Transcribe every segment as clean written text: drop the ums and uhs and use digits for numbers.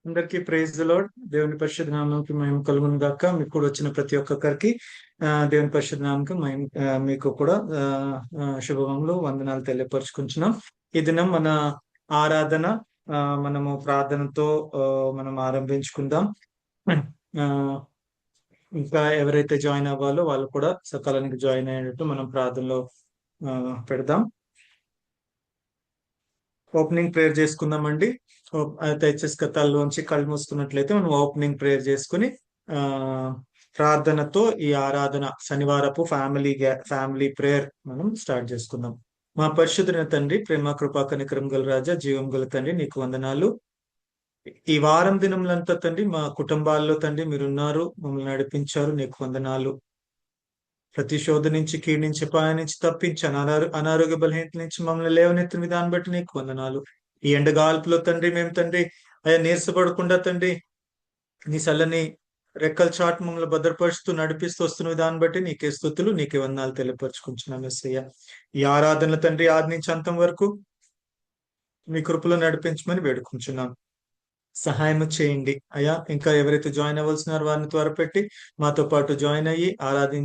అందరికీ praise the lord. దేవుని పరిశుద్ధ నామముకి మహిమ కలుగును గాక. మీకు కూడా వచ్చిన ప్రతి ఒక్కరికి దేవుని పరిశుద్ధ నామముకి మహిమ, మీకు కూడా శుభములు వందనాలు తెలియపరుచుకుంటున్నాం. ఈ దినం మన ఆరాధన, మనము ప్రార్థనతో మనం ఆరంభించుకుందాం. ఆ ఇంకా ఎవరైతే జాయిన్ అవ్వాలో వాళ్ళు కూడా సకాలానికి జాయిన్ అయ్యేటట్టు మనం ప్రార్థనలో పెడదాం. ఓపెనింగ్ ప్రేయర్ చేసుకుందామండి. దయచేసి కథల్లోంచి కళ్ళు మూసుకున్నట్లయితే మనం ఓపెనింగ్ ప్రేయర్ చేసుకుని ఆ ప్రార్థనతో ఈ ఆరాధన శనివారపు ఫ్యామిలీ ప్రేయర్ మనం స్టార్ట్ చేసుకుందాం. మా పరిశుద్ధుని తండ్రి, ప్రేమ కృపా కనికరం గల రాజా, జీవం గల తండ్రి, నీకు వందనాలు. ఈ వారం దినములంతా తండ్రి మా కుటుంబాల్లో తండ్రి మీరున్నారు, మమ్మల్ని నడిపించారు, నీకు వందనాలు. ప్రతి శోధ నుంచి, కీడు నుంచి, అపాయం నుంచి తప్పించి అనారోగ్య బలహీనత నుంచి మమ్మల్ని లేవనెత్తిన విధానం బట్టి నీకు వందనాలు. ఈ ఎండగాల్పులో తండ్రి మేము తండ్రి అయ్యా నీరసపడకుండా తండ్రి నీ చల్లని రెక్కల చాటు మమ్మల్ని భద్రపరుస్తూ నడిపిస్తూ వస్తున్న విధానం బట్టి నీకే స్తుతులు, నీకే వందనాలు తెలియపరుచుకుంటున్నాం యేసయ్య. ఈ ఆరాధనల తండ్రి ఆది నుంచి అంతం వరకు మీ కృపలో నడిపించమని వేడుకుంటున్నాం. సహాయం చేయండి అయ్యా. ఇంకా ఎవరైతే జాయిన్ అవ్వాల్సినారో వారిని త్వరపెట్టి మాతో పాటు జాయిన్ అయ్యి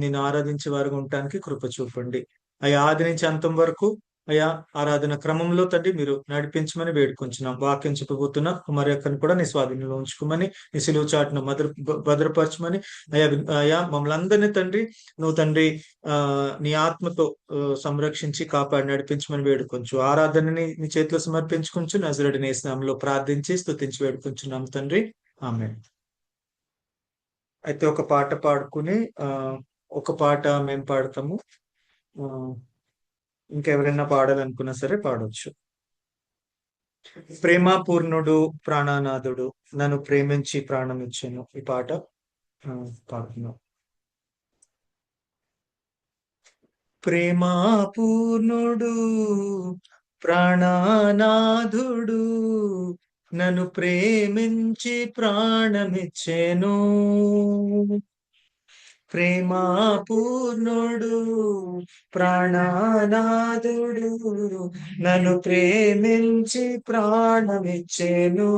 నేను ఆరాధించే వారికి ఉండటానికి కృప చూపండి అయ్యా. ఆది నుంచి అంతం వరకు అయ్యా ఆరాధన క్రమంలో తండ్రి మీరు నడిపించమని వేడుకొంచున్నాం. వాక్యం చెప్పబోతున్న కుమారి అక్కను కూడా నీ స్వాధీనంలో ఉంచుకోమని, నీ సిలువ చాటును భద్రపరచమని అయ్యా మమ్మల్ని అందరినీ తండ్రి నువ్వు తండ్రి నీ ఆత్మతో సంరక్షించి కాపాడి నడిపించమని వేడుకొంచు. ఆరాధనని నీ చేతిలో సమర్పించుకుంటూ నజరుడి నామములో ప్రార్థించి స్తుతించి వేడుకొంచున్నాం తండ్రి, ఆమేన్. అయితే ఒక పాట పాడుకుని ఒక పాట మేము పాడతాము. ఇంకెవరైనా పాడాలనుకున్నా సరే పాడొచ్చు. ప్రేమాపూర్ణుడు ప్రాణనాథుడు నన్ను ప్రేమించి ప్రాణం ఇచ్చాను, ఈ పాట పాడుతున్నాం. ప్రేమాపూర్ణుడు ప్రాణనాథుడు నన్ను ప్రేమించి ప్రాణమిచ్చెను. ప్రేమాపూర్ణుడు ప్రాణనాథుడు నన్ను ప్రేమించి ప్రాణమిచ్చెను.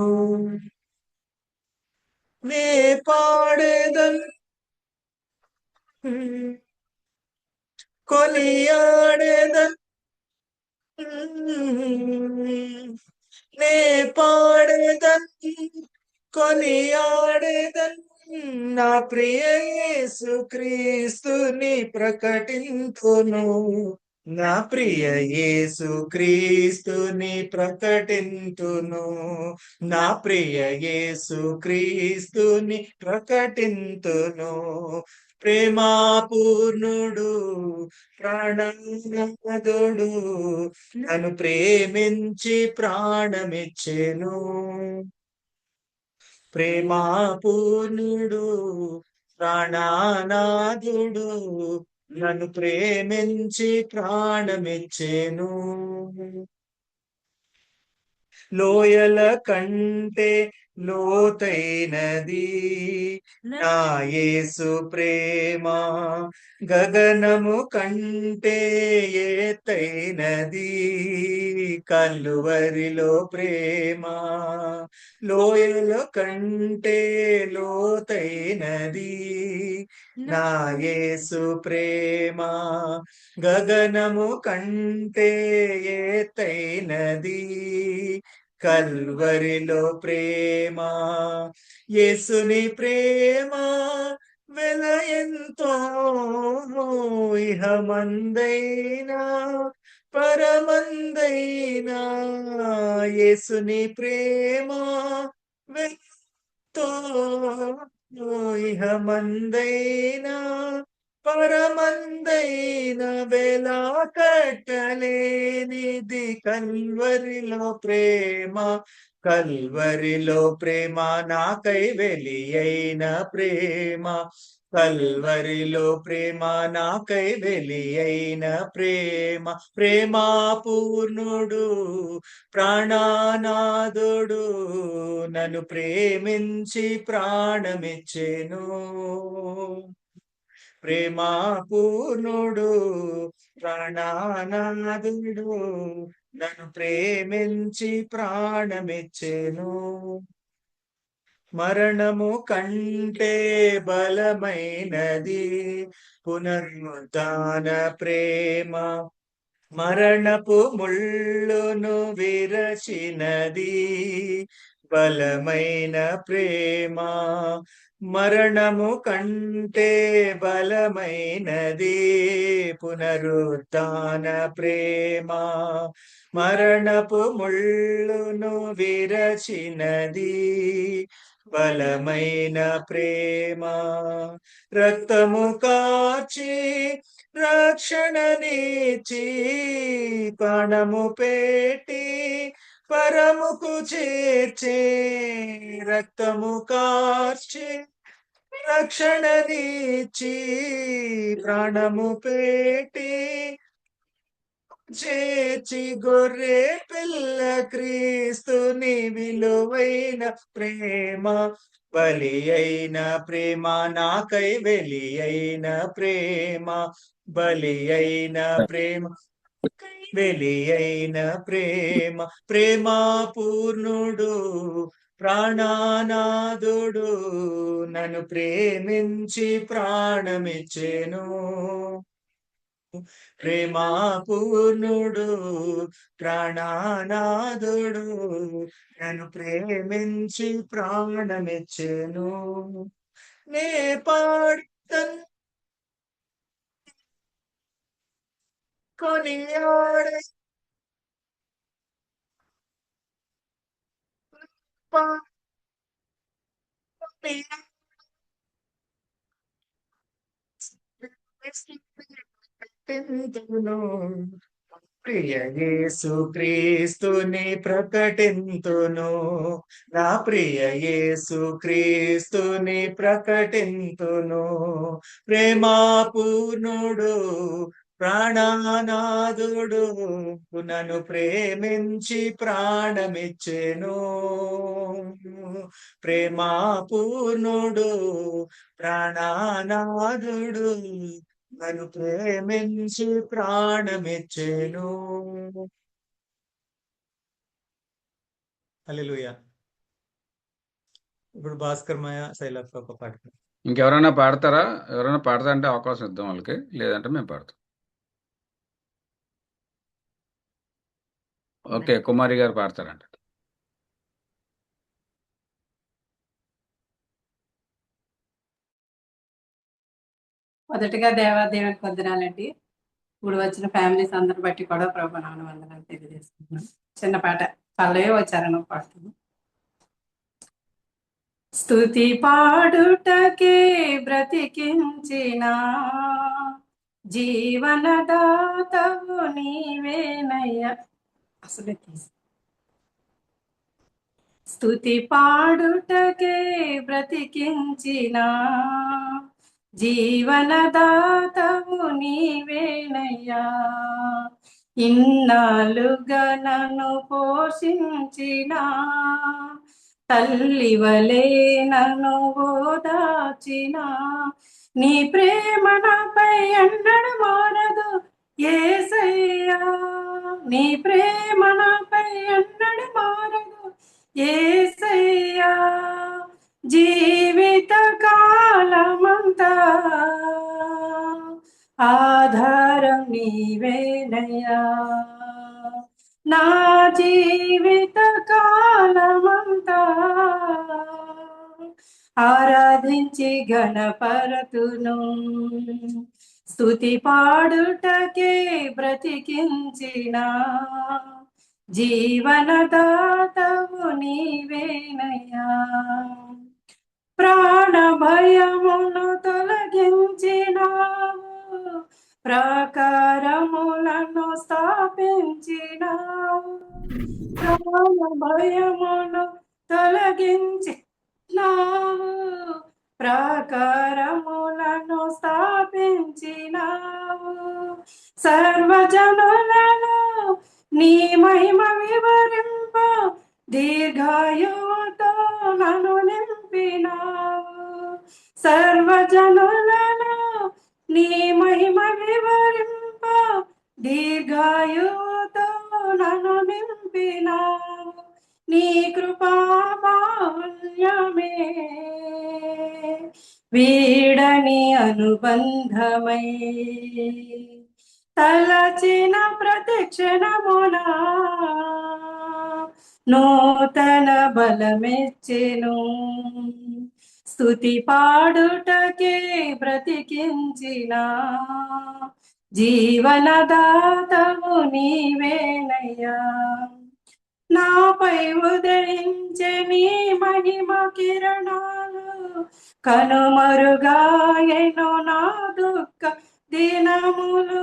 నే పాడేదన్ కొనియాడేదన్ నే పాడేదన్ కొనియాడేదన్ నా ప్రియ యేసుక్రీస్తుని ప్రకటింతును. నా ప్రియ యేసుక్రీస్తుని ప్రకటింతును. నా ప్రియ యేసుక్రీస్తుని ప్రకటింతును. ప్రేమాపూర్ణుడు ప్రాణనాథుడు నన్ను ప్రేమించి ప్రాణమిచ్చెను. ప్రేమాపూర్ణుడు ప్రాణనాథుడు నన్ను ప్రేమించి ప్రాణమిచ్చెను. లోయల కంటే లోతైనది నా యేసు ప్రేమ, గగనము కంటే ఎత్తైనది కల్వరిలో ప్రేమ. లోయల కంటే లోతైనది నా యేసు ప్రేమ, గగనము కంటే ఎత్తైనది కల్వరిలో ప్రేమ. యేసుని ప్రేమ వెల ఎంతో ఇహమందైనా పరమందైనా. యేసుని ప్రేమ వెలతో ఇహమందైనా పరమందైన వెలా కట్టలేనిది కల్వరిలో ప్రేమ. కల్వరిలో ప్రేమ నాకై వెలి అయిన ప్రేమ. కల్వరిలో ప్రేమ నాకై వెలి అయిన ప్రేమ. ప్రేమాపూర్ణుడు ప్రాణనాథుడు నన్ను ప్రేమించి ప్రాణమిచ్చెను. ప్రేమాపూర్ణుడు ప్రాణనాథుడు నన్ను ప్రేమించి ప్రాణమిచ్చెను. మరణము కంటే బలమైనది పునరుద్ధాన ప్రేమ. మరణపు ముళ్ళును విరచినది బలమైన ప్రేమ. మరణము కంటే బలమైనది పునరుద్ధాన ప్రేమ. మరణపు ముళ్ళును విరచినది బలమైన ప్రేమ. రక్తము కాచి రక్షణనిచ్చి ప్రాణము పెట్టి పరముకు చేర్చే. రక్తము కార్చి రక్షణనిచ్చి ప్రాణము పెట్టి చేర్చి గొర్రె పిల్ల క్రీస్తుని విలువైన ప్రేమ. బలి అయిన ప్రేమ నాకై వెలి అయిన ప్రేమ. బలి అయిన ప్రేమ వెలి అయిన ప్రేమ. ప్రేమ పూర్ణుడు ప్రాణనాథుడు నన్ను ప్రేమించి ప్రాణమిచ్చెను. ప్రేమా పూర్ణుడు ప్రాణనాథుడు నన్ను ప్రేమించి ప్రాణమిచ్చెను. నే పాడుతన్ కొనియాడే ప్రకటింతును. ప్రియ యేసు క్రీస్తుని ప్రకటింతును. నా ప్రియ యేసు క్రీస్తుని ప్రకటింతును. ప్రేమా పూర్ణుడు ప్రాణనాథుడు నన్ను ప్రేమించి ప్రాణమిచ్చెను. ప్రేమా పూర్ణుడు ప్రాణనాథుడు నన్ను ప్రేమించి ప్రాణమిచ్చెను. హల్లెలూయా. ఇప్పుడు భాస్కర్ మాయ శైలక్క ఒక పాట. ఇంకెవరైనా పాడతారా? ఎవరైనా పాడతా అంటే అవకాశం ఇద్దాం వాళ్ళకి, లేదంటే మేము పాడతాం. ఓకే, కుమారి గారు పాడతారంట. మొదటగా దేవాదేవునికి వందనాలండి. ఇప్పుడు వచ్చిన ఫ్యామిలీస్ అందరిని బట్టి కూడా ప్రభు నాన్న వందనాలు తెలియజేస్తున్నాను. చిన్న పాట పల్లవే వచ్చారని పాడుతున్నాను. స్తుతి పాడుటకే బ్రతికించిన జీవనదాతవు నీవేనయ్యా. అసలు స్తుతి పాడుటకే బ్రతికించిన జీవనదాతవు నీవేనయ్యా. ఇన్నాళ్ళుగా నన్ను పోషించిన తల్లివలే నన్ను ఓదార్చిన నీ ప్రేమ నాపై ఎన్నడూ మారదు యేసయ్యా. నీ ప్రేమ నాపై ఎన్నడూ మారదు యేసయ్యా. జీవిత కాలమంతా ఆధారం నీవేనయ్యా. నా జీవిత కాలమంతా ఆరాధించి గణపరతును. స్తుతి పాడుటకే బ్రతికించిన జీవనదాతవు నీవేనయ్యా. ప్రాణ భయమును తొలగించినావు, ప్రాకారములను స్థాపించినావు. ప్రాణ భయమును తొలగించినావు, ప్రాకారములను స్థాపించినావు. సర్వజనులను నీ మహిమ వివరింప దీర్ఘాయువుతో నన్ను నింపినావు. సర్వజనులను నీ మహిమ వివరింప దీర్ఘాయువుతో నన్ను నింపినావు. నీ కృపా బాల్యమే వీడని అనుబంధమై తలచిన ప్రతిక్షణమునా నూతన బలమెచ్చెను స్తుతి పాడుటకే బ్రతికించిన జీవనదాతవు నీవేనయ్యా నాపై ఉదయించే నీ మహిమ కిరణాలు కనుమరుగాయెను నా దుఃఖ దినములు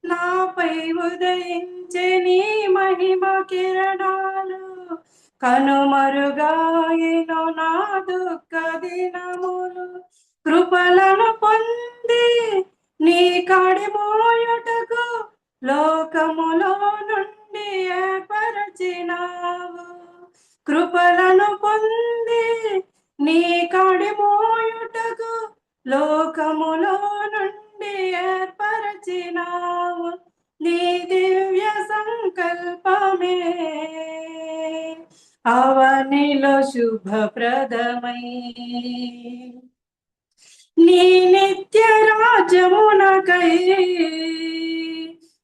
నాపై ఉదయించే నీ మహిమ కిరణాలు కనుమరుగాయెను నా దుఃఖ దినములు కృపలను పొంది నీ కాడి మోయుటకు లోకములో నుండి ఏర్పరచినావు కృపలను పొంది నీ కాడి మోయుటకు లోకములో నుండి ఏర్పరచినావు నీ దివ్య సంకల్పమే అవనిలో శుభప్రదమై నీ నిత్య రాజ్యమునకై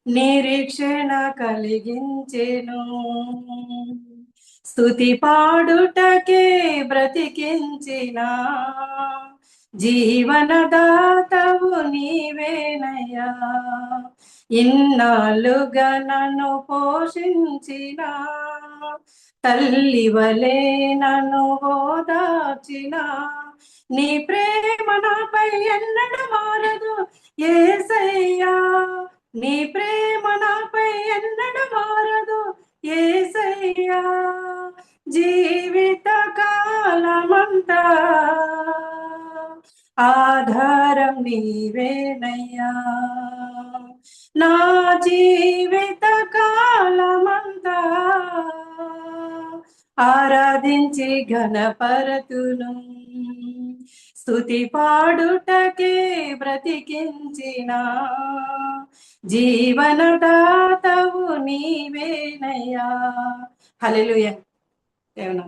నిరీక్షణ కలిగించెను స్తుతి పాడుటకే బ్రతికించిన జీవనదాతవు నీవేనయ్యా ఇన్నాళ్ళుగా నన్ను పోషించిన తల్లి వలె నన్ను ఓదార్చిన నీ ప్రేమ నాపై ఎన్నడూ మారదు యేసయ్యా నీ ప్రేమ నాపై ఎన్నడూ మారదు యేసయ్యా జీవిత కాలమంతా ఆధారం నీవేనయ్యా నా జీవిత కాలమంతా ఆరాధించి ఘనపరతును స్తుతి పాడుటకే బ్రతికించిన జీవనదాతవు నీవేనయ్యా హల్లెలూయా దేవుని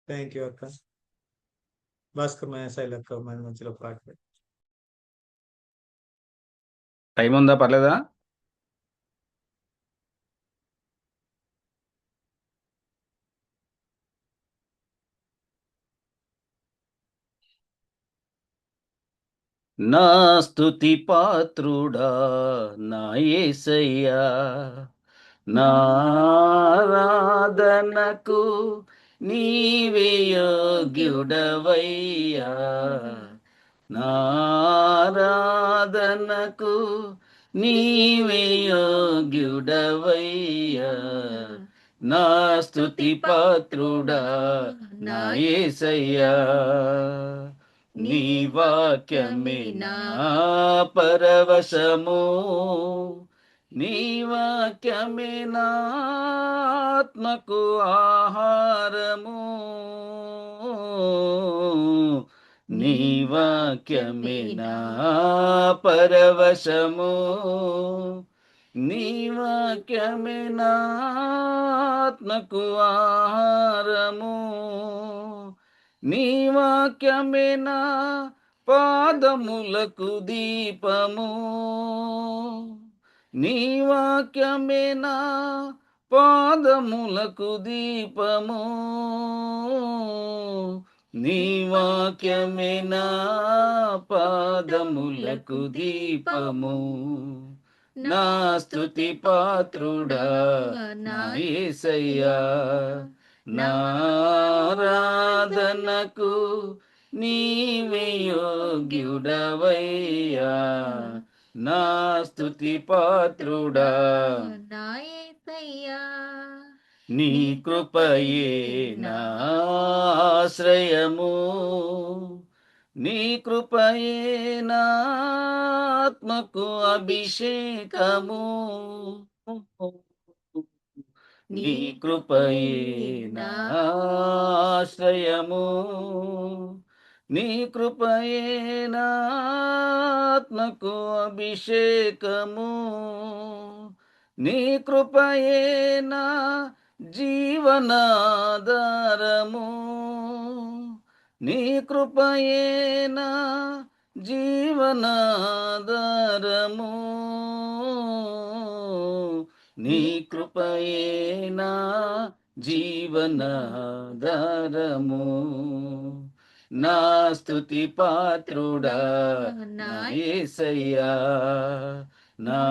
థ్యాంక్ యూ అక్క. భాస్కర్ శైలి అక్క మన మధ్యలో పాట టైం ఉందా? పర్లేదా? నా స్తుతి పాత్రుడా నా యేసయ్యా నారాధనకు నీవే యోగ్యుడవయ్యా నారాధనకు నీవే యోగ్యుడవయ్యా నా స్తుతి పాత్రుడా నా యేసయ్యా నీ వాక్యమే నా పరవశము నీ వాక్యమే నా ఆత్మకు ఆహారము నీ వాక్యమే నా పరవశము నీ వాక్యమే నా ఆత్మకు ఆహారము నీ వాక్యమే నా పాదములకు దీపము నీ వాక్యమే నా పాదములకు దీపము నీ వాక్యమే నా పాదములకు దీపము నా స్తుతి పాత్రుడా నా యేసయ్యా నారాధనకు నీవే యోగ్యుడవయ్యా నా స్తుతి పాత్రుడా నా యేసయ్యా నీ కృపయే నా ఆశ్రయము నీ కృపయే నా ఆత్మకు అభిషేకము నీ కృపయే నా ఆశ్రయము నీ కృపయే నా ఆత్మకు అభిషేకము నీ కృపయే నా జీవనాధారము, నీ కృపయే నా జీవనాధారము, నీ కృపయే నా జీవనాధారము. నా స్తుతి పాత్రుడా నా యేసయ్యా, నా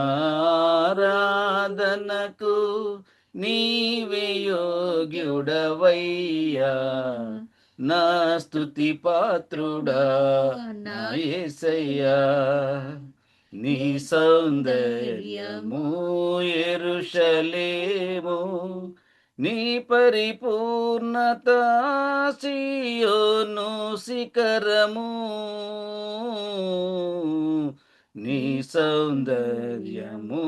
ఆరాధనకు నీవే యోగ్యుడవయ్యా, నా స్తుతి పాత్రుడా నా యేసయ్యా. నీ సౌందర్యము యెరూషలేము, నీ పరిపూర్ణత సీయోను శిఖరము, నీ సౌందర్యము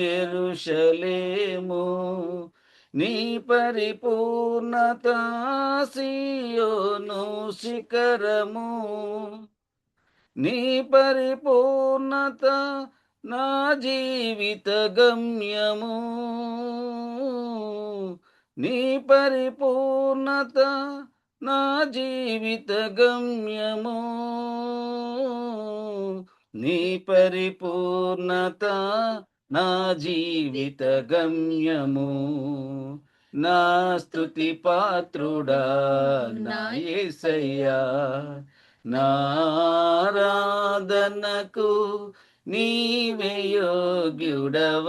యెరూషలేము, నీ పరిపూర్ణత సీయోను శిఖరము, నీ పరిపూర్ణత నా జీవిత గమ్యము, నీ పరిపూర్ణత నా జీవిత గమ్యము, నీ పరిపూర్ణత నా జీవిత గమ్యము. నా స్తుతి పాత్రుడా నా యేసయ్యా, నా ఆరాధనకు నీవే యోగ్యుడవయ్యా,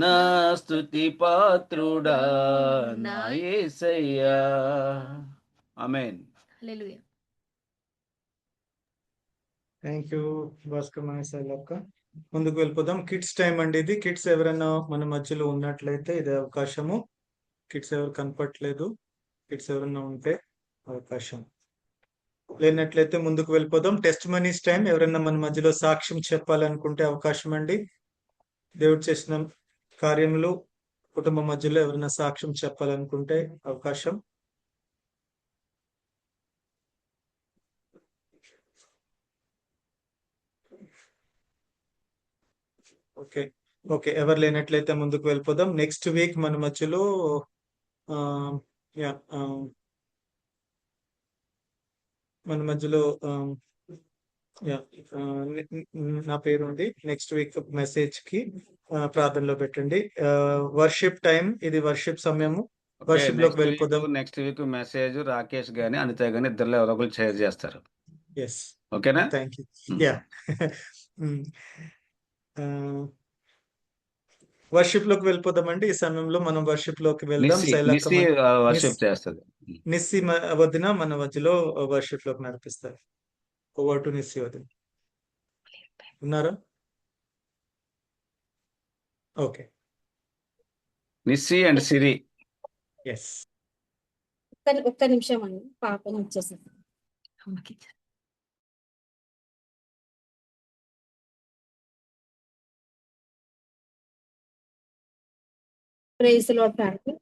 నా స్తుతి పాత్రుడా నా యేసయ్యా. ఆమేన్. హల్లెలూయా. థ్యాంక్ యూ భాస్కర్ మహేశ్వరి అక్క. ముందుకు వెళ్ళిపోదాం. కిడ్స్ టైం అండి ఇది. కిడ్స్ ఎవరైనా మన మధ్యలో ఉన్నట్లయితే ఇది అవకాశము. కిడ్స్ ఎవరు కనపట్లేదు. కిడ్స్ ఎవరైనా ఉంటే అవకాశం, లేనట్లయితే ముందుకు వెళ్ళిపోదాం. Testimonies time. ఎవరైనా మన మధ్యలో సాక్ష్యం చెప్పాలనుకుంటే అవకాశం అండి. దేవుడు చేసిన కార్యములు కుటుంబ మధ్యలో ఎవరైనా సాక్ష్యం చెప్పాలనుకుంటే అవకాశం. ఓకే ఓకే, ఎవరు లేనట్లయితే ముందుకు వెళ్ళిపోదాం. నెక్స్ట్ వీక్ మన మధ్యలో ఆ, యా, ఆ, మన మధ్యలో యా, ఆ, నా పేరు ఉంది. నెక్స్ట్ వీక్ మెసేజ్ కి ప్రార్థనలో పెట్టండి. వర్షిప్ టైం ఇది, వర్షిప్ సమయము. ఓకే, వర్షిప్ లోకి వెళ్ళిపోదాం. నెక్స్ట్ వీక్ మెసేజ్ రాకేష్ గాని అనిత గాని ఇద్దరులో ఎవరో ఒకరు షేర్ చేస్తారు. ఎస్, ఓకేనా? Thank you. యా, వర్షిప్ లోకి వెళ్ళిపోదామండి. ఈ సమయంలో మనం వర్షిప్ లోకి వెళ్దాం. శైలక్క వర్షిప్ చేస్తుంది. నిస్సి వదిన మన మధ్యలో వర్షిప్ లోకి నడిపిస్తారు. ఓవర్ టు నిస్సి వదిన. ఉన్నారా? Okay, Nissi and Siri. Yes. ఒక్క నిమిషం అండి, పాపని వచ్చేసింది. Praise the Lord family.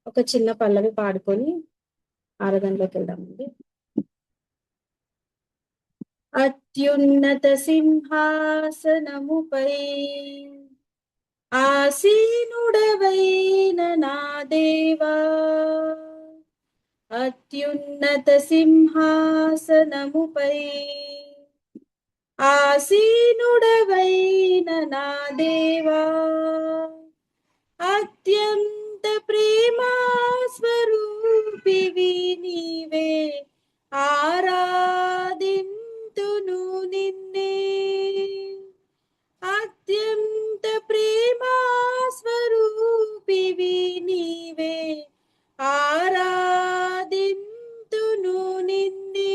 ఒక చిన్న పల్లవి పాడుకొని ఆరాధనలోకి వెళ్దామండి. అత్యున్నత సింహాసనముపై ఆసీనుడవైన నా దేవా, అత్యున్నత సింహాసనముపై ఆసీనుడవైన నా దేవా, అత్యంత ప్రేమా స్వరూపివి నీవే, ఆరాధింతును నిన్నే, అత్యంత ప్రేమా స్వరూపివి నీవే, ఆరాధింతును నిన్నే.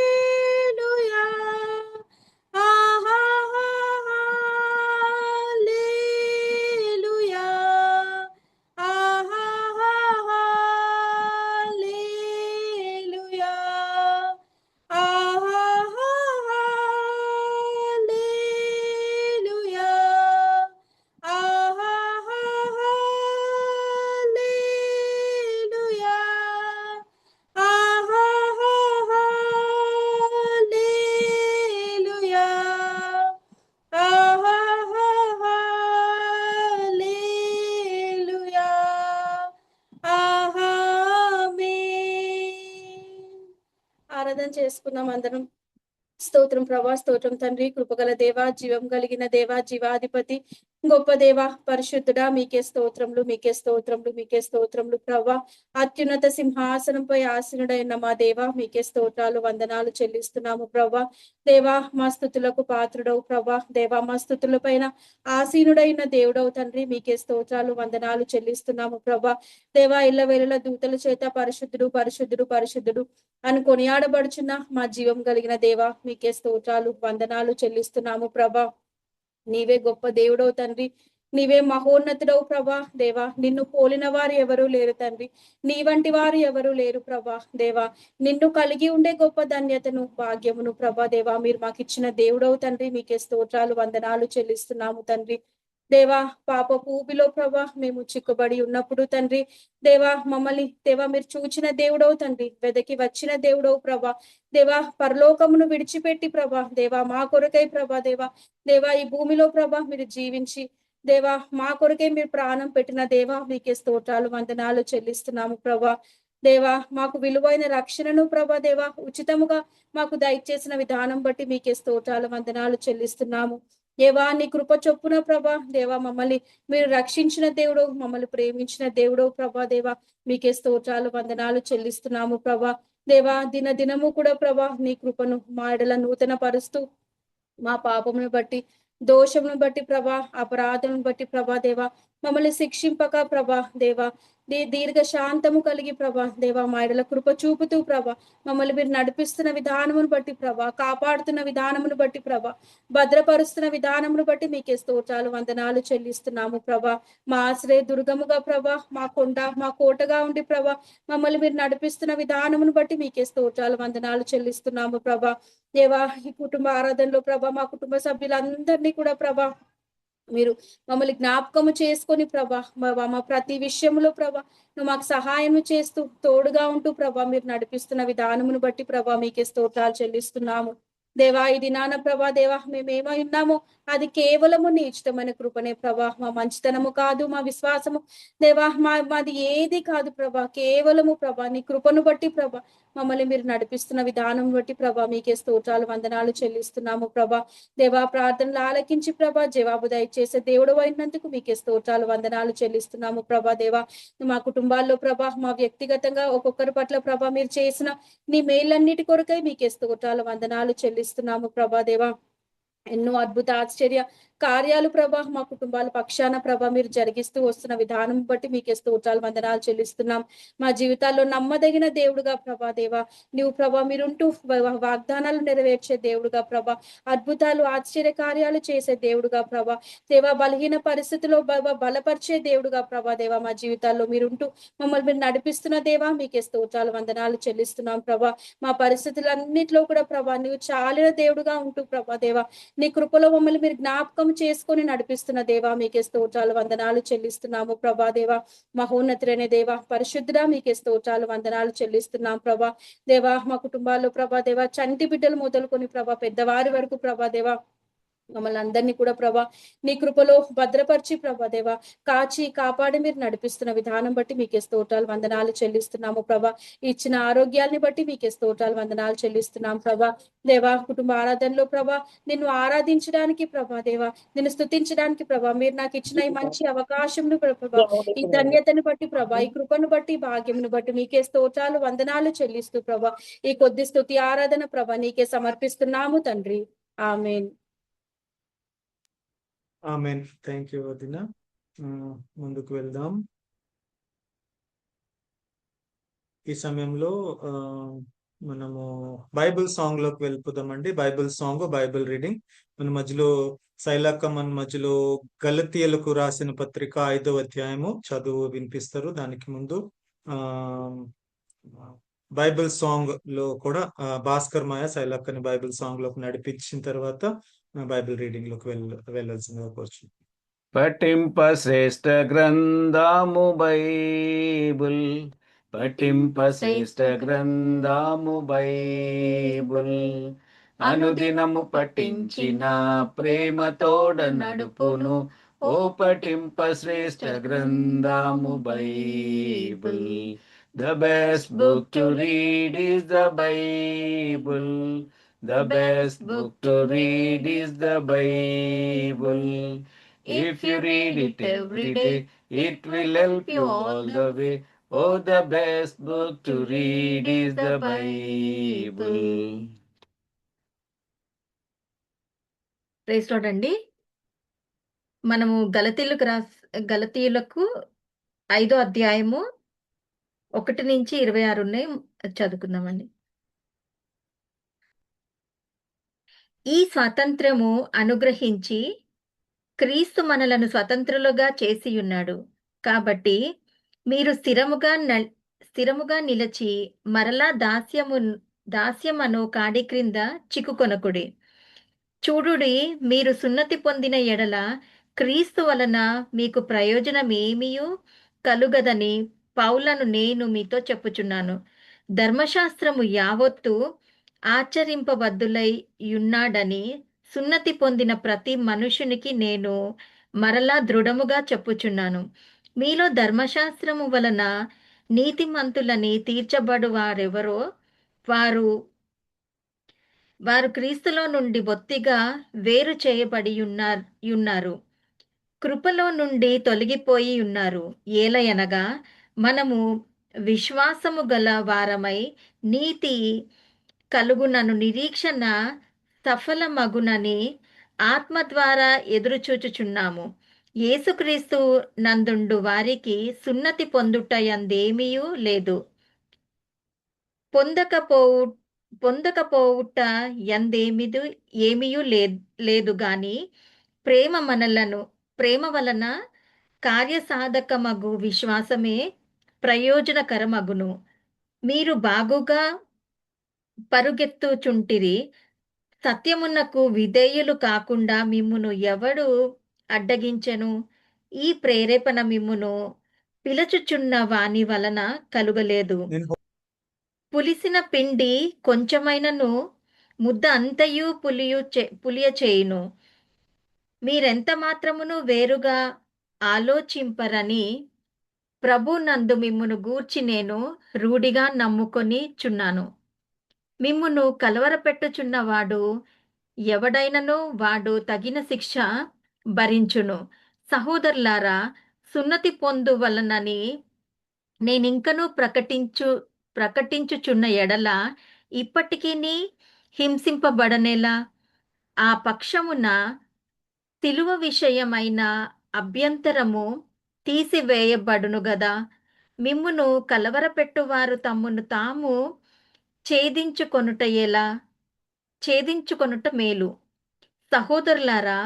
హల్లెలూయా, హల్లెలూయా, ఆరాధన చేసుకుందాం అందరం. స్తోత్రం ప్రభా, స్తోత్రం తండ్రి, కృపగల దేవ, జీవం కలిగిన దేవ, జీవాధిపతి, గొప్ప దేవ, పరిశుద్ధుడా, మీకే స్తోత్రములు, మీకే స్తోత్రములు, మీకే స్తోత్రములు ప్రభా. అత్యున్నత సింహాసనంపై ఆసీనుడైన మా దేవ, మీకే స్తోత్రాలు, వందనాలు చెల్లిస్తున్నాము ప్రభా. దేవా, మా స్తుతులకు పాత్రుడవు ప్రభా. దేవా, మా స్తుతుల పైన ఆసీనుడైన దేవుడవు తండ్రి, మీకే స్తోత్రాలు, వందనాలు చెల్లిస్తున్నాము ప్రభా. దేవా, ఇళ్ళవేళల దూతల చేత పరిశుద్ధుడు, పరిశుద్ధుడు, పరిశుద్ధుడు అని కొనియాడబడుచున్న మా జీవం కలిగిన దేవ, మీకే స్తోత్రాలు, వందనాలు చెల్లిస్తున్నాము ప్రభా. నీవే గొప్ప దేవుడవు తండ్రి, నీవే మహోన్నతుడవు ప్రభా. దేవా, నిన్ను పోలిన వారు ఎవరూ లేరు తండ్రి, నీ వంటి వారు ఎవరూ లేరు ప్రభా. దేవా, నిన్ను కలిగి ఉండే గొప్ప ధన్యతను, భాగ్యమును ప్రభా. దేవా, మీరు మాకు ఇచ్చిన దేవుడవు తండ్రి, మీకే స్తోత్రాలు, వందనాలు చెల్లిస్తున్నాము తండ్రి. దేవా, పాపపు ఊబిలో ప్రభా మేము చిక్కుబడి ఉన్నప్పుడు తండ్రి, దేవా మమ్మల్ని దేవా మీరు చూచిన దేవుడవు తండ్రి, వెదకి వచ్చిన దేవుడవు ప్రభా. దేవా, పరలోకమును విడిచిపెట్టి ప్రభా, దేవా మా కొరకై ప్రభా, దేవా దేవా ఈ భూమిలో ప్రభా మీరు జీవించి దేవా మా కొరకై మీరు ప్రాణం పెట్టిన దేవా, మీకే స్తోత్రాలు, వందనాలు చెల్లిస్తున్నాము ప్రభా. దేవా, మాకు విలువైన రక్షణను ప్రభా దేవా ఉచితముగా మాకు దయచేసిన విధానం బట్టి మీకే స్తోత్రాలు, వందనాలు చెల్లిస్తున్నాము. దేవా, నీ కృప చొప్పున ప్రభా దేవా మమ్మల్ని మీరు రక్షించిన దేవుడు, మమ్మల్ని ప్రేమించిన దేవుడు ప్రభా. దేవా, మీకే స్తోత్రాలు, వందనాలు చెల్లిస్తున్నాము ప్రభా. దేవా, దినము కూడా ప్రభా నీ కృపను మా ఎడల నూతన పరుస్తూ మా పాపమును బట్టి, దోషమును బట్టి ప్రభా, అపరాధమును బట్టి ప్రభా దేవా మమ్మల్ని శిక్షింపక ప్రభా దేవా దీర్ఘ శాంతము కలిగి ప్రభా దేవా మా ఎడల కృప చూపుతూ ప్రభా మమ్మల్ని మీరు నడిపిస్తున్న విధానమును బట్టి ప్రభా, కాపాడుతున్న విధానమును బట్టి ప్రభా, భద్రపరుస్తున్న విధానమును బట్టి మీకే స్తోత్రాలు, వందనాలు చెల్లిస్తున్నాము ప్రభా. మా ఆశ్రయ దుర్గముగా ప్రభా, మా కొండ మా కోటగా ఉండి ప్రభా మమ్మల్ని మీరు నడిపిస్తున్న విధానమును బట్టి మీకే స్తోత్రాలు, వందనాలు చెల్లిస్తున్నాము ప్రభా. దేవా, ఈ కుటుంబ ఆరాధనలో ప్రభా మా కుటుంబ సభ్యులందరినీ కూడా ప్రభా మీరు మమ్మల్ని జ్ఞాపకము చేసుకొని ప్రభా మా ప్రతి విషయంలో ప్రభా నువ్వు మాకు సహాయం చేస్తూ తోడుగా ఉంటూ ప్రభా మీరు నడిపిస్తున్న విధానమును బట్టి ప్రభా మీకే స్తోత్రాలు చెల్లిస్తున్నాము. దేవా, ఈ దినాన ప్రభా దేవా మేమేమో ఉన్నామో అది కేవలము నీ ఇష్టమైన కృపనే ప్రభా, మా మంచితనము కాదు, మా విశ్వాసము దేవా మాది ఏది కాదు ప్రభా, కేవలము ప్రభా నీ కృపను బట్టి ప్రభా మమ్మల్ని మీరు నడిపిస్తున్న విధానం బట్టి ప్రభా మీకే స్తోత్రాలు, వందనాలు చెల్లిస్తున్నాము ప్రభా. దేవా, ప్రార్థనలు ఆలకించి ప్రభా జవాబు దయచేసే దేవుడు అయినందుకు మీకే స్తోత్రాలు, వందనాలు చెల్లిస్తున్నాము ప్రభా. దేవా, మా కుటుంబాల్లో ప్రభా మా వ్యక్తిగతంగా ఒక్కొక్కరి పట్ల ప్రభా మీరు చేసిన నీ మేలన్నిటి కొరకై మీకే స్తోత్రాలు, వందనాలు చెల్లిస్తున్నాము ప్రభా. దేవా, ఎన్నో అద్భుత ఆశ్చర్య కార్యాలు ప్రభా మా కుటుంబాల పక్షాన ప్రభా మీరు జరిగిస్తూ వస్తున్న విధానం బట్టి మీకే స్తోత్రాలు, వందనాలు చెల్లిస్తున్నాం. మా జీవితాల్లో నమ్మదగిన దేవుడుగా ప్రభా దేవా నీవు ప్రభా మీరుంటూ వాగ్దానాలు నెరవేర్చే దేవుడుగా ప్రభా, అద్భుతాలు ఆశ్చర్య కార్యాలు చేసే దేవుడుగా ప్రభా దేవా, బలహీన పరిస్థితిలో బలపరిచే దేవుడుగా ప్రభా దేవా మా జీవితాల్లో మీరుంటూ మమ్మల్ని మీరు నడిపిస్తున్న దేవా మీకే స్తోత్రాలు, వందనాలు చెల్లిస్తున్నాం ప్రభా. మా పరిస్థితులన్నిటిలో కూడా ప్రభా నీవు చాలిన దేవుడుగా ఉంటూ ప్రభా దేవా నీ కృపలో మమ్మల్ని మీరు జ్ఞాపకం చేసుకొని నడిపిస్తున్న దేవా మీకే స్తోత్రాలు, వందనాలు చెల్లిస్తున్నాము ప్రభా. దేవా, మహోన్నతులైన దేవా, పరిశుద్ధుడా మీకే స్తోత్రాలు, వందనాలు చెల్లిస్తున్నాం ప్రభా. దేవా, మా కుటుంబాల్లో ప్రభా దేవా చంటి బిడ్డలు మొదలుకొని ప్రభా పెద్దవారి వరకు ప్రభా దేవా మమ్మల్ని అందరినీ కూడా ప్రభా నీ కృపలో భద్రపరిచి ప్రభా దేవా కాచి కాపాడి మీరు నడిపిస్తున్న విధానం బట్టి మీకే స్తోత్రాలు, వందనాలు చెల్లిస్తున్నాము ప్రభా. ఇచ్చిన ఆరోగ్యాన్ని బట్టి మీకే స్తోత్రాలు, వందనాలు చెల్లిస్తున్నాం ప్రభా. దేవా, కుటుంబ ఆరాధనలో ప్రభా నిన్ను ఆరాధించడానికి ప్రభా దేవా నిన్ను స్తుతించడానికి ప్రభా మీరు నాకు ఇచ్చిన ఈ మంచి అవకాశంను ప్రభా, ఈ ధన్యతను బట్టి ప్రభా, ఈ కృపను బట్టి, భాగ్యమును బట్టి మీకే స్తోత్రాలు, వందనాలు చెల్లిస్తూ ప్రభా ఈ కొద్ది స్తుతి ఆరాధన ప్రభా నీకే సమర్పిస్తున్నాము తండ్రి. ఆమేన్. ఆమెన్. థ్యాంక్ యూ వదిన. ముందుకు వెళ్దాం. ఈ సమయంలో మనము బైబిల్ సాంగ్ లోకి వెళ్ళిపోదామండి. బైబిల్ సాంగ్, బైబిల్ రీడింగ్ మన మధ్యలో శైలక్క మన మధ్యలో గలతీయులకు రాసిన పత్రిక 5వ అధ్యాయము చదువు వినిపిస్తారు. దానికి ముందు బైబిల్ సాంగ్ లో కూడా భాస్కర్ మాయ శైలక్కని బైబిల్ సాంగ్ లోకి నడిపించిన తర్వాత బైబిల్ రీడింగ్ లోకి వెళ్ళాల్సిందిగా కోరుచు. పఠింప శ్రేష్ఠ గ్రంథము బైబుల్, పఠింప శ్రేష్ఠ గ్రంథము బైబుల్, అనుదినము పఠించిన ప్రేమతోడ నడుపును, ఓ పఠింప శ్రేష్ఠ గ్రంథము Bible. The best book to read is the Bible. The best book to read is the Bible. If you read it every day, it will help you all the way. Oh, the best book to read is the Bible. Praise Lord అండి. మనము గలతీయులకు 5వ అధ్యాయము 1 నుంచి 26 ఉన్నాయి, చదువుకుందామండి. ఈ స్వాతంత్ర్యము అనుగ్రహించి క్రీస్తు మనలను స్వతంత్రులుగా చేసియున్నాడు. కాబట్టి మీరు స్థిరముగా నిలిచి మరలా దాస్యమను కాడి క్రింద చిక్కుకొనకుడి. చూడుడి, మీరు సున్నతి పొందిన ఎడల క్రీస్తు వలన మీకు ప్రయోజనమేమియూ కలుగదని పౌలను నేను మీతో చెప్పుచున్నాను. ధర్మశాస్త్రము యావత్తు ఆచరింపబద్దులై యున్నాడని సున్నతి పొందిన ప్రతి మనుషునికి నేను మరలా దృఢముగా చెప్పుచున్నాను. మీలో ధర్మశాస్త్రము వలన నీతిమంతులని తీర్చబడు వారెవరో వారు క్రీస్తులో నుండి బొత్తిగా వేరు చేయబడి ఉన్నారు, కృపలో నుండి తొలగిపోయి ఉన్నారు. ఏలయనగా మనము విశ్వాసము గల వారమై నీతి కలుగునను నిరీక్షణ సఫలమగునని ఆత్మ ద్వారా ఎదురుచూచుచున్నాము. యేసుక్రీస్తు నందుండు వారికి సున్నతి పొందుటయందేమీయూ లేదు, పొందకపోవుట ఏమీయూ లేదు గాని ప్రేమ వలన కార్యసాధకమగు విశ్వాసమే ప్రయోజనకరమగును. మీరు బాగుగా పరుగెత్తుచుంటిరి, సత్యమునకు విధేయులు కాకుండా మిమ్మును ఎవడు అడ్డగించెను? ఈ ప్రేరేపణ మిమ్మును పిలుచుచున్న వాని వలన కలుగలేదు. పులిసిన పిండి కొంచెమైనను ముద్ద అంతయు పులియ చేయును. మీరెంత మాత్రమును వేరుగా ఆలోచింపరని ప్రభు నందు మిమ్మును గూర్చి నేను రూఢిగా నమ్ముకొని చున్నాను. మిమ్మును కలవరపెట్టుచున్నవాడు ఎవడైనను వాడు తగిన శిక్ష భరించును. సహోదరులారా, సున్నతి పొందు వలనని నేనింకను ప్రకటించుచున్న ఎడల ఇప్పటికీ హింసింపబడనేలా ఆ పక్షమున సిలువ విషయమైన అభ్యంతరము తీసివేయబడును గదా. మిమ్మును కలవరపెట్టువారు తమ్మును తాము ఛేదించుకొనుట మేలు. సహోదరులారా,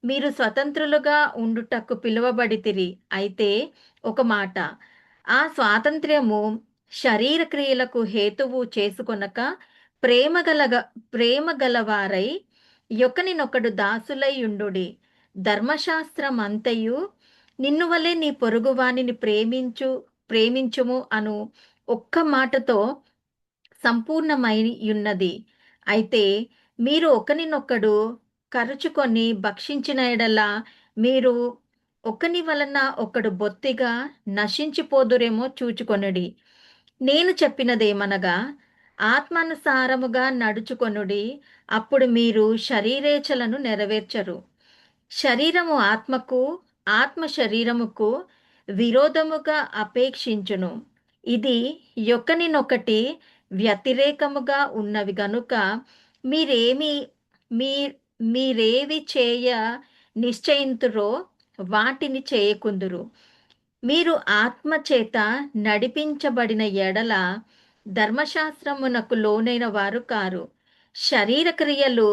మీరు స్వతంత్రులుగా ఉండుటకు పిలువబడితిరి. అయితే ఒక మాట, ఆ స్వాతంత్ర్యము శరీర క్రియలకు హేతువు చేసుకొనక ప్రేమ గలవారై ఒకనినొకడు దాసులై ఉండుడి. ధర్మశాస్త్రం అంతయు నిన్ను వలె నీ పొరుగువానిని ప్రేమించుము అను ఒక్క మాటతో సంపూర్ణమై ఉన్నది. అయితే మీరు ఒకనినొకడు కరుచుకొని భక్షించిన ఎడల మీరు ఒకని వలన ఒకడు బొత్తిగా నశించిపోదురేమో చూచుకొనుడి. నేను చెప్పినదేమనగా, ఆత్మానుసారముగా నడుచుకొనుడి, అప్పుడు మీరు శరీరేచ్ఛలను నెరవేర్చరు. శరీరము ఆత్మకు, ఆత్మ శరీరముకు విరోధముగా అపేక్షించును. ఇది ఒకనినొకటి వ్యతిరేకముగా ఉన్నవి గనుక మీరేవి చేయ నిశ్చయింతురో వాటిని చేయకుందురు. మీరు ఆత్మచేత నడిపించబడిన ఎడల ధర్మశాస్త్రమునకు లోనైన వారు కారు. శరీర క్రియలు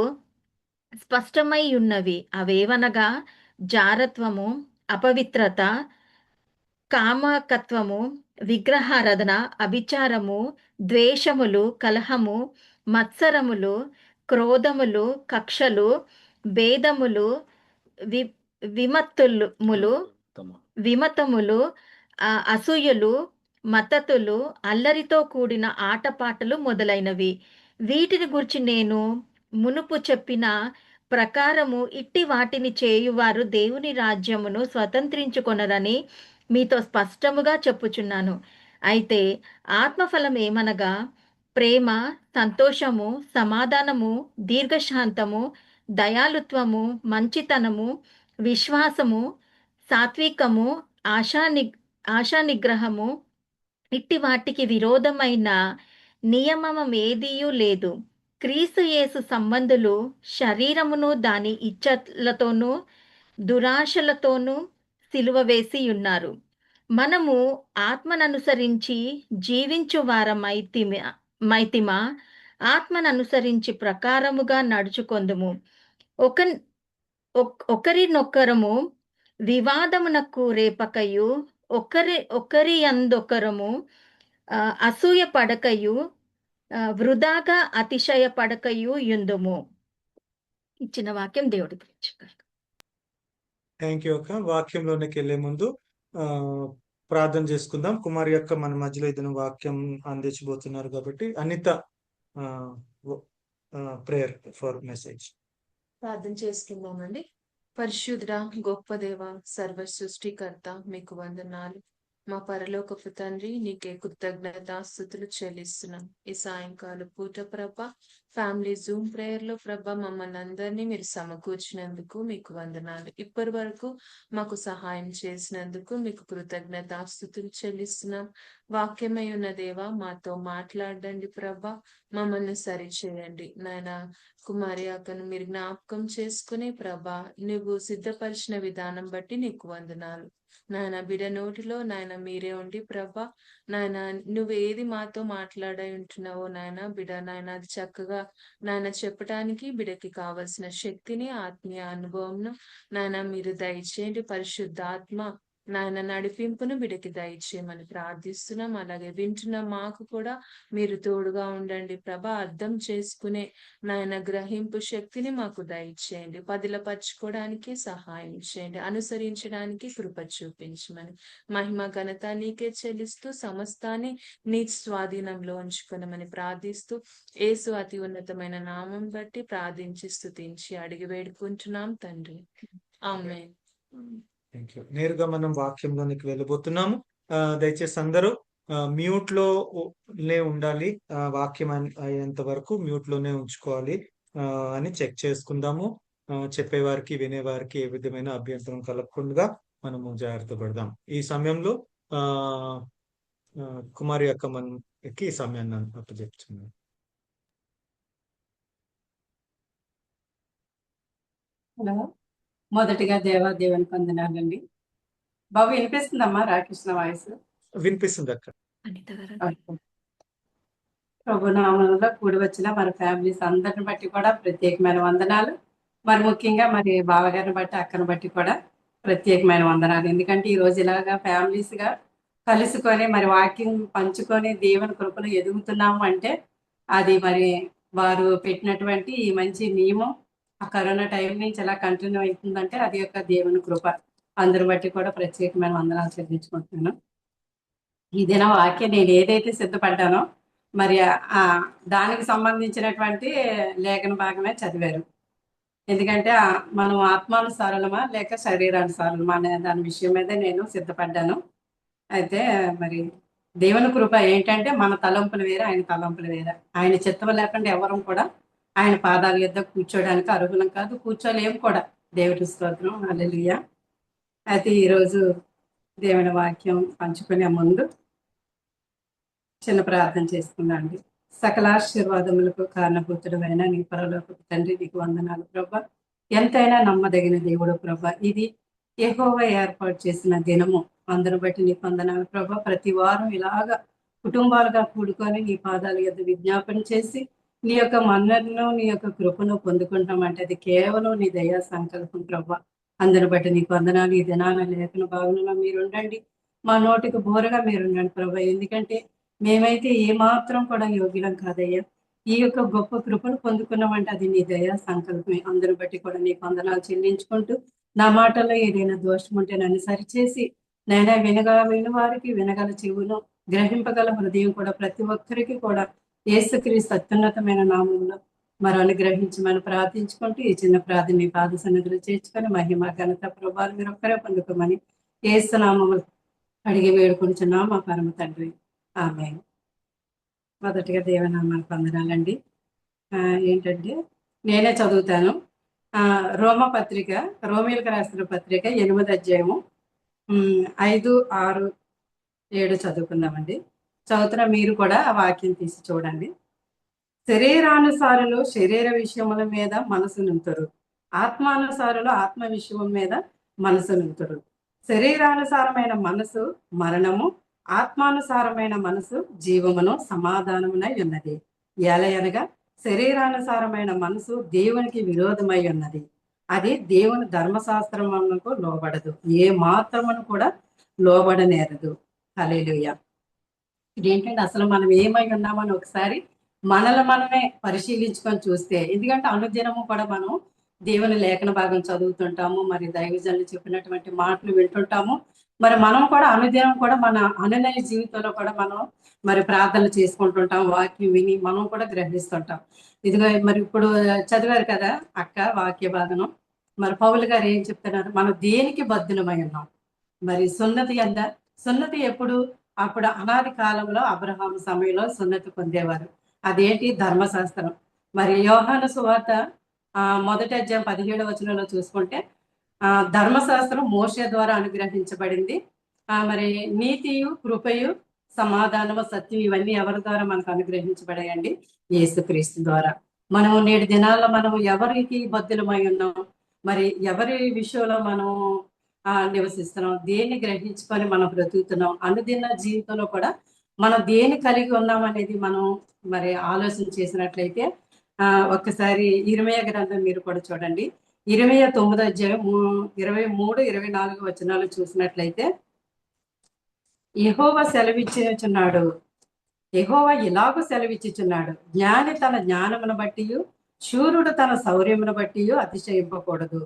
స్పష్టమై ఉన్నవి. అవేవనగా జారత్వము, అపవిత్రత, కామకత్వము, విగ్రహారాధన, అభిచారము, ద్వేషములు, కలహము, మత్సరములు, క్రోధములు, కక్షలు, భేదములు, విమతములు, అసూయలు, మతతులు, అల్లరితో కూడిన ఆటపాటలు మొదలైనవి. వీటిని గురించి నేను మునుపు చెప్పిన ప్రకారము ఇట్టి వాటిని చేయువారు దేవుని రాజ్యమును స్వతంత్రించుకొనరని మీతో స్పష్టముగా చెప్పుచున్నాను. అయితే ఆత్మఫలం ఏమనగా ప్రేమ, సంతోషము, సమాధానము, దీర్ఘశాంతము, దయాలుత్వము, మంచితనము, విశ్వాసము, సాత్వికము, ఆశా నిగ్రహము. ఇట్టి వాటికి విరోధమైన నియమమేదియూ లేదు. క్రీస్తు యేసు సంబంధులు శరీరమును దాని ఇచ్చలతోనూ దురాశలతోనూ సిలువ వేసి ఉన్నారు. మనము ఆత్మననుసరించి జీవించు మైతిమ ఆత్మననుసరించి ప్రకారముగా నడుచుకొందుము. ఒకరినొక్కరము వివాదమునకు రేపకయు ఒకరి అందొకరము అసూయ పడకయు వృధాగా అతిశయ పడకయు యుందుము. ఇచ్చిన వాక్యం దేవుడి గురించి. థ్యాంక్ యూ అక్క. వాక్యంలోనికి వెళ్లే ముందు ప్రార్థన చేసుకుందాం. కుమారి యొక్క మన మధ్యలో ఏదైనా వాక్యం అందించబోతున్నారు కాబట్టి అనిత ప్రేయర్ ఫర్ మెసేజ్. ప్రార్థన చేసుకుందామండి. పరిశుద్ధ గొప్ప దేవ, సర్వ సృష్టికర్త, మీకు వందనాలు. మా పరలోకపు తండ్రి, నీకే కృతజ్ఞతాస్తుతులు చెల్లిస్తున్నాం. ఈ సాయంకాలం పూట ప్రభ ఫ్యామిలీ జూమ్ ప్రేయర్ లో ప్రభ మమ్మల్ని అందరినీ మీరు సమకూర్చినందుకు మీకు వందనాలు. ఇప్పటి వరకు మాకు సహాయం చేసినందుకు మీకు కృతజ్ఞతాస్తుతులు చెల్లిస్తున్నాం. వాక్యమై ఉన్న దేవ, మాతో మాట్లాడండి ప్రభ, మమ్మల్ని సరిచేయండి నాయన. కుమారి అక్కను మీరు జ్ఞాపకం చేసుకుని ప్రభా, నువ్వు సిద్ధపరిచిన విధానం బట్టి నీకు వందనాలు నాయన. బిడ్డ నోటిలో నాయన మీరే ఉండి ప్రభా, నాయన నువ్వు ఏది మాతో మాట్లాడి ఉంటున్నావో నాయన, బిడ్డ నాయన అది చక్కగా నాయన చెప్పడానికి బిడ్డకి కావలసిన శక్తిని, ఆత్మీయ అనుభవంను నాయన మీరు దయచేయండి. పరిశుద్ధాత్మ నాయన నడిపింపును బిడ్డకి దయచేయమని ప్రార్థిస్తున్నాం. అలాగే వింటున్న మాకు కూడా మీరు తోడుగా ఉండండి ప్రభా. అర్థం చేసుకునే నాయన గ్రహింపు శక్తిని మాకు దయచేయండి. పదిలపరచుకోవడానికి సహాయం చేయండి. అనుసరించడానికి కృప చూపించమని మహిమ ఘనత నీకే చెల్లిస్తూ సమస్తాన్ని నీ స్వాధీనంలో ఉంచుకునమని ప్రార్థిస్తూ యేసు అతి ఉన్నతమైన నామం బట్టి ప్రార్థించి స్తుతించి అడిగి వేడుకుంటున్నాం తండ్రి. ఆమేన్. Thank you. నేరుగా మనం వాక్యంలోనికి వెళ్ళబోతున్నాము. దయచేసి అందరూ మ్యూట్ లోనే ఉండాలి. వాక్యం అయ్యేంత వరకు మ్యూట్ లోనే ఉంచుకోవాలి అని చెక్ చేసుకుందాము. చెప్పేవారికి వినేవారికి ఏ విధమైన అభ్యంతరం కలగకుండా మనము జాగ్రత్త పడదాం. ఈ సమయంలో కుమారి యొక్క మనకి ఈ సమయాన్ని అప్పచెప్తున్నాను. హలో, మొదటిగా దేవునికి వందనాలండి. బాబు వినిపిస్తుందమ్మా రాకృష్ణ వాయిస్? వినిపిస్తుంది అక్క. అనిత గారు. ప్రభు నామములో కూడి వచ్చిన మన ఫ్యామిలీస్ అందరిని బట్టి కూడా ప్రత్యేకమైన వందనాలు. మరి ముఖ్యంగా మరి బావగారిని బట్టి, అక్కని బట్టి కూడా ప్రత్యేకమైన వందనాలు. ఎందుకంటే ఈ రోజు ఇలాగా ఫ్యామిలీస్ గా కలుసుకొని మరి వాక్యం పంచుకొని దేవుని కృపను ఎదుగుతున్నాము అంటే అది మరి వారు పెట్టినటువంటి ఈ మంచి నియమం ఆ కరోనా టైం నుంచి ఎలా కంటిన్యూ అవుతుందంటే అది యొక్క దేవుని కృప. అందరి బట్టి కూడా ప్రత్యేకమైన వందనాలు చెల్లించుకుంటున్నాను. ఈ దిన వాక్యం నేను ఏదైతే సిద్ధపడ్డానో మరి దానికి సంబంధించినటువంటి లేఖన భాగమే చదివారు. ఎందుకంటే మనం ఆత్మానుసారమా లేక శరీరానుసారమా అనే దాని విషయం మీద నేను సిద్ధపడ్డాను. అయితే మరి దేవుని కృప ఏంటంటే మన తలంపులు వేరే, ఆయన తలంపులు వేరే. ఆయన చిత్తం లేకుండా ఎవరు కూడా ఆయన పాదాల యొద్ద కూర్చోడానికి అర్హులం కాదు, కూర్చోలేము కూడా. దేవుడి స్తోత్రం, హల్లెలూయా. అయితే ఈరోజు దేవుని వాక్యం పంచుకునే ముందు చిన్న ప్రార్థన చేసుకుందాండి. సకల ఆశీర్వాదములకు కారణభూతుడమైన నీ పరలోకపు తండ్రి, నీకు వందనాలు ప్రభా. ఎంతైనా నమ్మదగిన దేవుడు ప్రభా. ఇది యెహోవా ఏర్పాటు చేసిన దినము. అందరూ బట్టి నీకు వందనాలు ప్రభా. ప్రతి వారం ఇలాగా కుటుంబాలుగా కూడుకొని నీ పాదాల యొద్ద విజ్ఞాపన చేసి నీ యొక్క మన్నను, నీ యొక్క కృపను పొందుకుంటామంటే అది కేవలం నీ దయా సంకల్పం ప్రభా. అందరిని బట్టి నీకు వందనాలు. ఈ దినాన లేఖన భావనలో మీరుండండి, మా నోటికి బోరగా మీరుండండి ప్రభా. ఎందుకంటే మేమైతే ఏమాత్రం కూడా యోగ్యులం కాదయ్యా. ఈ యొక్క గొప్ప కృపను పొందుకున్నామంటే అది నీ దయా సంకల్పమే. అందరిని బట్టి కూడా నీకు వందనాలు చెల్లించుకుంటూ నా మాటల్లో ఏదైనా దోషం ఉంటే నన్ను సరిచేసి నైనా విని వారికి వినగల చెవును, గ్రహింపగల హృదయం కూడా ప్రతి ఒక్కరికి కూడా యేసుక్రీస్తు అత్యున్నతమైన నామంలో మరి అనుగ్రహించమని ప్రార్థించుకుంటూ ఈ చిన్న ప్రార్థన నీ పాద సన్నిధిలో చేర్చుకొని మహిమ ఘనత ప్రభావాలు మీరు ఒక్కరే పొందుకోమని యేసు నామములో అడిగి వేడుకుంటున్నాం మా పరమ తండ్రి. ఆమె మొదటిగా దేవనామానికి వందనాలండి. ఏంటంటే నేనే చదువుతాను. రోమీలకు రాసిన పత్రిక 8వ అధ్యాయము 5, 6, 7 చదువుకుందామండి. చదువుతున్న మీరు కూడా ఆ వాక్యం తీసి చూడండి. శరీరానుసారులు శరీర విషయముల మీద మనసు నింతురు, ఆత్మానుసారులు ఆత్మ విషయం మీద మనసు నింతురు. శరీరానుసారమైన మనసు మరణము, ఆత్మానుసారమైన మనసు జీవమును సమాధానమునై ఉన్నది. ఎలయనగా శరీరానుసారమైన మనసు దేవునికి విరోధమై ఉన్నది, అది దేవుని ధర్మశాస్త్రమునకు లోబడదు, ఏ మాత్రమును కూడా లోబడనేరదు. హల్లెలూయా. ఇదేంటంటే అసలు మనం ఏమై ఉన్నామని ఒకసారి మనల్ని మనమే పరిశీలించుకొని చూస్తే, ఎందుకంటే అనుదినము కూడా మనం దేవుని లేఖన భాగం చదువుతుంటాము, మరి దైవజనులు చెప్పినటువంటి మాటలు వింటుంటాము. మరి మనం కూడా అనుదినం కూడా మన అనునయ జీవితంలో కూడా మనం మరి ప్రార్థనలు చేసుకుంటుంటాం, వాక్యం విని మనం కూడా గ్రహిస్తుంటాం. ఇదిగో మరి ఇప్పుడు చదివారు కదా అక్క వాక్య భాగం. మరి పౌలు గారు ఏం చెప్తున్నారు? మనం దేనికి బద్దులమై ఉన్నాం? మరి సున్నతి ఎప్పుడు? అప్పుడు అనాది కాలంలో అబ్రహాము సమయంలో సున్నతి పొందేవారు. అదేంటి? ధర్మశాస్త్రం. మరి యోహాను సువార్త 1వ అధ్యాయం 17వ వచనంలో చూసుకుంటే ధర్మశాస్త్రం మోషే ద్వారా అనుగ్రహించబడింది. మరి నీతియు కృపయు సమాధానము సత్యం ఇవన్నీ ఎవరి ద్వారా మనకు అనుగ్రహించబడాయండి? యేసుక్రీస్తు ద్వారా. మనం నేటి దినాల్లో మనం ఎవరికి బద్దులమై ఉన్నాం? మరి ఎవరి విషయంలో మనం నివసిస్తున్నాం? దేన్ని గ్రహించుకొని మనం బ్రతుకుతున్నాం? అనుదిన జీవితంలో కూడా మనం దేన్ని కలిగి ఉన్నాం అనేది మనం మరి ఆలోచన చేసినట్లయితే ఒక్కసారి ఇర్మీయా గ్రంథం మీరు కూడా చూడండి. ఇర్మీయా 9వ అధ్యాయం 23, 24 వచనాలు చూసినట్లయితే యెహోవా సెలవిచ్చుచున్నాడు, యెహోవా ఇలాగూ సెలవిచ్చుచున్నాడు, జ్ఞాని తన జ్ఞానమును బట్టి, శూరుడు తన శౌర్యమును బట్టి అతిశయింపకూడదు,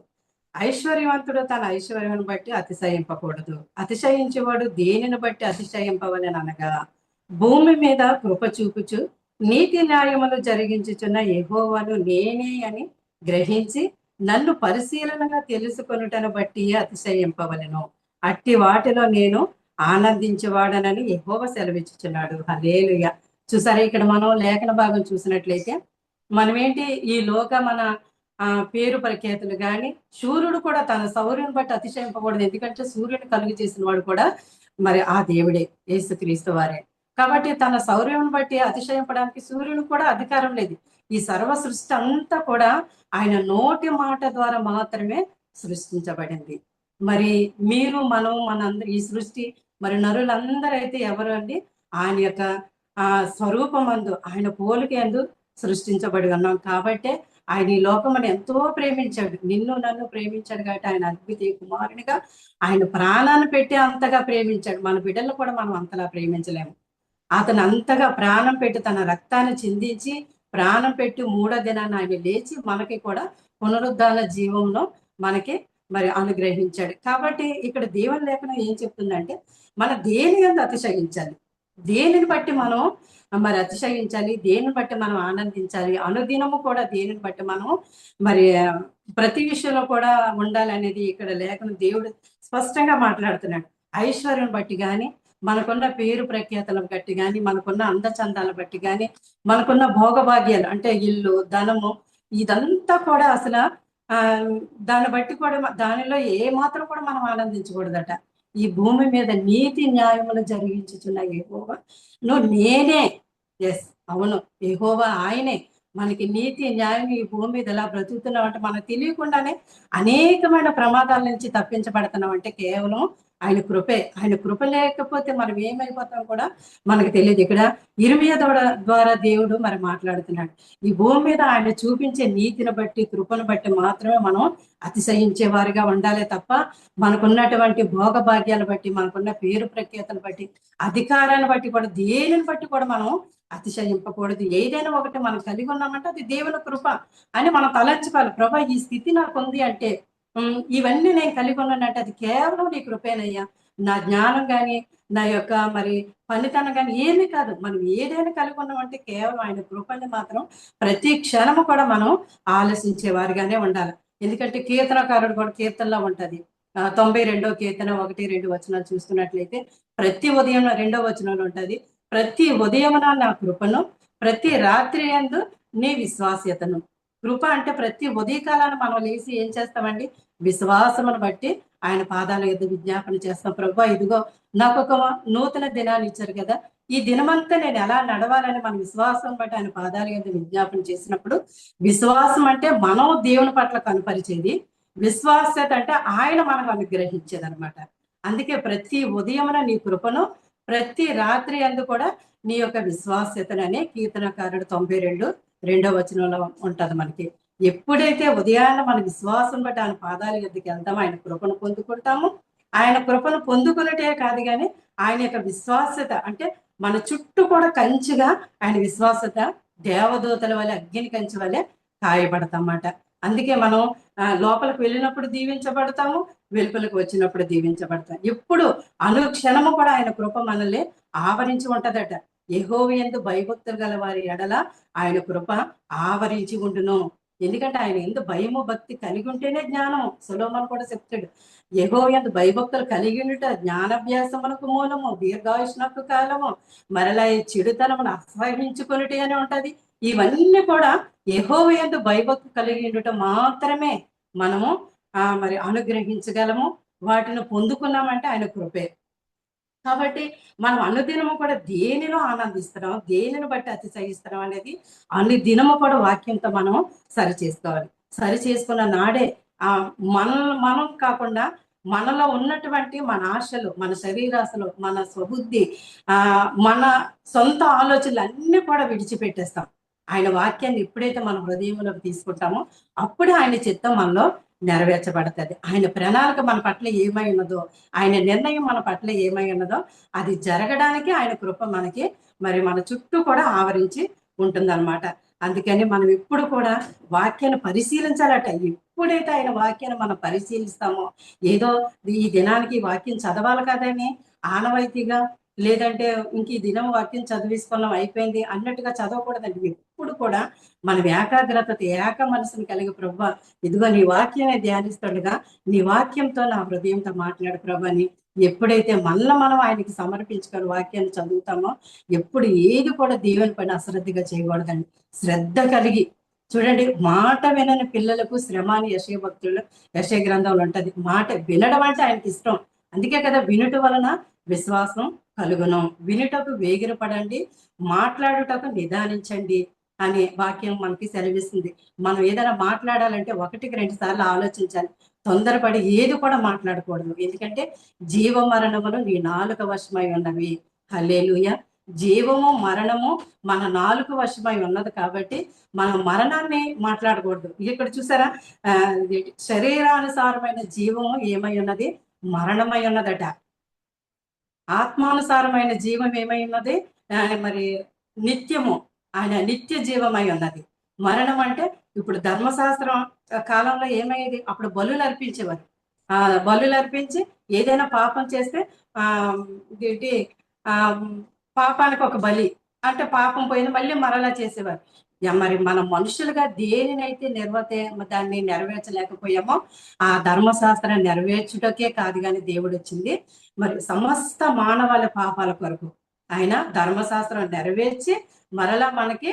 ఐశ్వర్యవంతుడు తన ఐశ్వర్యమును బట్టి అతిశయింపకూడదు. అతిశయించేవాడు దేనిని బట్టి అతిశయింపవలెను అనగా, భూమి మీద కృప చూపుచు నీతి న్యాయములు జరిగించుచున్న యెహోవాను నేనే అని గ్రహించి నన్ను పరిశీలనగా తెలుసుకొనుటను బట్టి అతిశయింపవలెను. అట్టి వాటిలో నేను ఆనందించేవాడనని యెహోవా సెలవిచ్చుచున్నాడు. హల్లెలూయా. చూసారా, ఇక్కడ మనం లేఖన భాగం చూసినట్లయితే మనమేంటి ఈ మన పేరు ప్రఖ్యాతులు కానీ, సూర్యుడు కూడా తన శౌర్యం బట్టి అతిశయింపకూడదు. ఎందుకంటే సూర్యుని కలుగు చేసిన వాడు కూడా మరి ఆ దేవుడే, యేసుక్రీస్తు వారే. కాబట్టి తన శౌర్యం బట్టి అతిశయింపడానికి సూర్యుడు కూడా అధికారం లేదు. ఈ సర్వ సృష్టి అంతా కూడా ఆయన నోటి మాట ద్వారా మాత్రమే సృష్టించబడింది. మరి మీరు మనందరూ ఈ సృష్టి మరి నరులందరూ అయితే ఎవరు అండి? ఆయన యొక్క స్వరూపమందు, ఆయన పోలికందు సృష్టించబడి ఉన్నాం. కాబట్టి ఆయన ఈ లోకమును ఎంతో ప్రేమించాడు, నిన్ను నన్ను ప్రేమించాడు. కాబట్టి ఆయన అద్వితీయ కుమారునిగా ఆయన ప్రాణాన్ని పెట్టి అంతగా ప్రేమించాడు. మన బిడ్డలను కూడా మనం అంతలా ప్రేమించలేము. అతను అంతగా ప్రాణం పెట్టి తన రక్తాన్ని చిందించి ప్రాణం పెట్టి 3వ దినాన్ని ఆయన లేచి మనకి కూడా పునరుద్ధాన జీవంలో మనకి మరి అనుగ్రహించాడు. కాబట్టి ఇక్కడ దేవుని లేఖనం ఏం చెప్తుందంటే, మన దేని యందు అతిశయించాలి, దేనిని బట్టి మనం మరి అతిశయించాలి, దేనిని బట్టి మనం ఆనందించాలి, అనుదినము కూడా దేనిని బట్టి మనం మరి ప్రతి విషయంలో కూడా ఉండాలి అనేది ఇక్కడ లేఖనం దేవుడు స్పష్టంగా మాట్లాడుతున్నాడు. ఐశ్వర్యం బట్టి కానీ, మనకున్న పేరు ప్రఖ్యాతలను బట్టి కానీ, మనకున్న అందచందాలను బట్టి కానీ, మనకున్న భోగభాగ్యాలు అంటే ఇల్లు, ధనము, ఇదంతా కూడా అసలు దాన్ని బట్టి కూడా దానిలో ఏ మాత్రం కూడా మనం ఆనందించకూడదట. ఈ భూమి మీద నీతి న్యాయములు జరిగించుచున్న యెహోవా నేనే. ఎస్, అవును, యెహోవా ఆయనే మనకి నీతి న్యాయం ఈ భూమి మీద ఎలా బ్రతుకుతున్నాం అంటే మనకు తెలియకుండానే అనేకమైన ప్రమాదాల నుంచి తప్పించబడుతున్నాం అంటే కేవలం ఆయన కృపే. ఆయన కృప లేకపోతే మనం ఏమైపోతాం కూడా మనకు తెలియదు. ఇక్కడ ఇర్మీయా ద్వారా దేవుడు మరి మాట్లాడుతున్నాడు. ఈ భూమి మీద ఆయన చూపించే నీతిని బట్టి, కృపను బట్టి మాత్రమే మనం అతిశయించే వారిగా ఉండాలి తప్ప మనకున్నటువంటి భోగభాగ్యాలు బట్టి, మనకున్న పేరు ప్రఖ్యాతలు బట్టి, అధికారాన్ని బట్టి కూడా దేనిని బట్టి కూడా మనం అతిశయింపకూడదు. ఏదైనా ఒకటి మనం కలిగి ఉన్నామంటే అది దేవుని కృప అని మనం తలంచుకోవాలి. ప్రభా, ఈ స్థితి నాకు ఉంది అంటే, ఇవన్నీ నేను కలిగి ఉన్నానంటే అది కేవలం నీ కృపేనయ్యా. నా జ్ఞానం కానీ, నా యొక్క మరి పనితనం కానీ ఏమీ కాదు. మనం ఏదైనా కలిగి ఉన్నామంటే కేవలం ఆయన కృపని మాత్రం ప్రతి క్షణము కూడా మనం ఆలోచించే వారిగానే ఉండాలి. ఎందుకంటే కీర్తనకారుడు కూడా కీర్తనలో ఉంటది. 92వ కీర్తన 1, 2 వచనాలు చూసుకున్నట్లయితే ప్రతి ఉదయం 2వ వచనంలో ఉంటది, ప్రతి ఉదయమున నా కృపను, ప్రతి రాత్రి యందు నీ విశ్వాస్యతను. కృప అంటే ప్రతి ఉదయకాలాన్ని మనం లేచి ఏం చేస్తామండి? విశ్వాసమును బట్టి ఆయన పాదాల యొద్ద విజ్ఞాపన చేస్తాం. ప్రభా, ఇదిగో నాకు ఒక నూతన దినాన్ని ఇచ్చారు కదా, ఈ దినమంతా నేను ఎలా నడవాలని మన విశ్వాసం బట్టి ఆయన పాదాల యొద్ద విజ్ఞాపన చేసినప్పుడు, విశ్వాసం అంటే మనం దేవుని పట్ల కనపరిచేది, విశ్వాస్యత అంటే ఆయన మనకు అనుగ్రహించేది అనమాట. అందుకే ప్రతి ఉదయమున నీ కృపను, ప్రతి రాత్రి అందు కూడా నీ యొక్క విశ్వాస్యతననే కీర్తనకారుడు 92 వచనంలో ఉంటది మనకి. ఎప్పుడైతే ఉదయాన్న మన విశ్వాసం బట్టి ఆయన పాదాల యొద్దకు వెళ్తామో ఆయన కృపను పొందుకుంటాము. ఆయన కృపను పొందుకున్నటే కాదు కానీ ఆయన యొక్క విశ్వాస్యత అంటే మన చుట్టూ కూడా కంచిగా ఆయన విశ్వాసత దేవదూతల వల్ల అగ్ని కంచి వల్లే కాయబడతామాట. అందుకే మనం లోపలికి వెళ్ళినప్పుడు దీవించబడతాము, వెలుపలికి వచ్చినప్పుడు దీవించబడతాం. ఎప్పుడు అనుక్షణము కూడా ఆయన కృప మనల్ని ఆవరించి ఉంటదట. యెహోవా యందు భయభక్తులు గల వారి ఎడల ఆయన కృప ఆవరించి ఉండును. ఎందుకంటే ఆయన ఎందు భయము భక్తి కలిగి ఉంటేనే జ్ఞానం. సొలొమోను కూడా చెప్తాడు, యెహోవా యందు భయభక్తులు కలిగి ఉండుట జ్ఞానాభ్యాసమునకు మూలము, దీర్ఘాయుష్నకు కాలము, మరలా ఈ చెడుతనమును అసహించుకొనుటే అని ఉంటది. ఇవన్నీ కూడా యెహోవా యందు భయభక్తి కలిగి ఉండటం మాత్రమే మనము మరి అనుగ్రహించగలము. వాటిని పొందుకున్నామంటే ఆయన కృపే. కాబట్టి మనం అనుదినము కూడా దేనిలో ఆనందిస్తున్నాం, దేనిని బట్టి అతిశయిస్తున్నాం అనేది అన్ని దినము కూడా వాక్యంతో మనం సరి చేసుకోవాలి. సరి చేసుకున్న నాడే మనం కాకుండా మనలో ఉన్నటువంటి మన ఆశలు, మన శరీరాశలు, మన స్వబుద్ధి, మన సొంత ఆలోచనలు అన్ని కూడా విడిచిపెట్టేస్తాం. ఆయన వాక్యాన్ని ఎప్పుడైతే మన హృదయంలోకి తీసుకుంటామో అప్పుడే ఆయన చిత్తం మనలో నెరవేర్చబడుతుంది. ఆయన ప్రణాళిక మన పట్ల ఏమై ఉన్నదో, ఆయన నిర్ణయం మన పట్ల ఏమై ఉన్నదో అది జరగడానికి ఆయన కృప మనకి మరి మన చుట్టూ కూడా ఆవరించి ఉంటుందన్నమాట. అందుకని మనం ఎప్పుడు కూడా వాక్యాన్ని పరిశీలించాలట. ఎప్పుడైతే ఆయన వాక్యాన్ని మనం పరిశీలిస్తామో, ఏదో ఈ దినానికి ఈ వాక్యం చదవాలి కదని ఆనవాయితీగా, లేదంటే ఇంక ఈ దినం వాక్యం చదివిసుకున్నాం అయిపోయింది అన్నట్టుగా చదవకూడదండి. ఎప్పుడు కూడా మనం ఏకాగ్రత, ఏక మనసుని కలిగి, ప్రభా ఇదిగో నీ వాక్యాన్ని ధ్యానిస్తుండగా నీ వాక్యంతో నా హృదయంతో మాట్లాడు ప్రభా అని ఎప్పుడైతే మనల్ని మనం ఆయనకి సమర్పించుకొని వాక్యాన్ని చదువుతామో, ఎప్పుడు ఏది కూడా దేవుని పైన అశ్రద్ధగా చేయకూడదండి. శ్రద్ధ కలిగి చూడండి, మాట వినని పిల్లలకు శ్రమ అని యెషయా భక్తుల్లో యెషయా గ్రంథంలో ఉంటది. మాట వినడం అంటే ఆయనకి ఇష్టం. అందుకే కదా వినుట వలన విశ్వాసం కలుగును. వినుటకు వేగిరపడండి, మాట్లాడుటకు నిదానించండి అనే వాక్యం మనకి సెలవిస్తుంది. మనం ఏదైనా మాట్లాడాలంటే 1-2 సార్లు ఆలోచించాలి. తొందరపడి ఏది కూడా మాట్లాడకూడదు. ఎందుకంటే జీవ మరణములు నీ నాలుక వశమై ఉన్నవి. హల్లెలూయా. జీవము మరణము మన నాలుక వశమై ఉన్నది కాబట్టి మనం మరణాన్ని మాట్లాడకూడదు. ఇక్కడ చూసారా, శరీరానుసారమైన జీవము ఏమై ఉన్నది? మరణమై ఉన్నదట. ఆత్మానుసారమైన జీవం ఏమై ఉన్నది? మరి నిత్యము, ఆయన నిత్య జీవమై ఉన్నది. మరణం అంటే ఇప్పుడు ధర్మశాస్త్రం కాలంలో ఏమయ్యేది? అప్పుడు బలులు అర్పించేవారు. బలులు అర్పించి ఏదైనా పాపం చేస్తే ఏంటి పాపానికి ఒక బలి అంటే పాపం పోయింది మళ్ళీ మరలా చేసేవారు. మరి మనం మనుషులుగా దేనినైతే దాన్ని నెరవేర్చలేకపోయామో ఆ ధర్మశాస్త్రాన్ని నెరవేర్చుటకే కాదు కానీ దేవుడు వచ్చింది మరి సమస్త మానవాళి పాపాల కొరకు ఆయన ధర్మశాస్త్రం నెరవేర్చి మరలా మనకి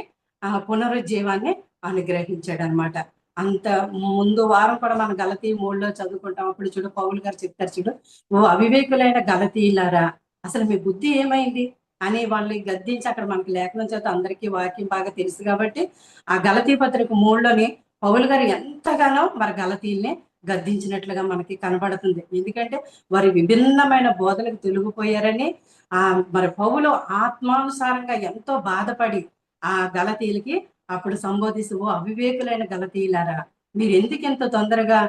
పునరుజ్జీవాన్ని అనుగ్రహించాడు అనమాట. అంత ముందు వారం కూడా మనం గలతీ 3లో చదువుకుంటాం. అప్పుడు చూడు పౌలు గారు చెప్తారు, చూడు, ఓ అవివేకులైన గలతీయులారా అసలు మీ బుద్ధి ఏమైంది అని వాళ్ళని గద్దించి, అక్కడ మనకి లేఖనం చేత అందరికీ వాక్యం బాగా తెలుసు కాబట్టి ఆ గలతీ పత్రిక 3లోని పౌలు గారు ఎంతగానో మరి గలతీల్ని గద్దించినట్లుగా మనకి కనబడుతుంది. ఎందుకంటే వారి విభిన్నమైన బోధలకు తొలగిపోయారని మరి పౌలు ఆత్మానుసారంగా ఎంతో బాధపడి ఆ గలతీలకి అప్పుడు సంబోధిస్తూ, ఓ అవివేకులైన గలతీయులారా మీరు ఎందుకు ఎంత తొందరగా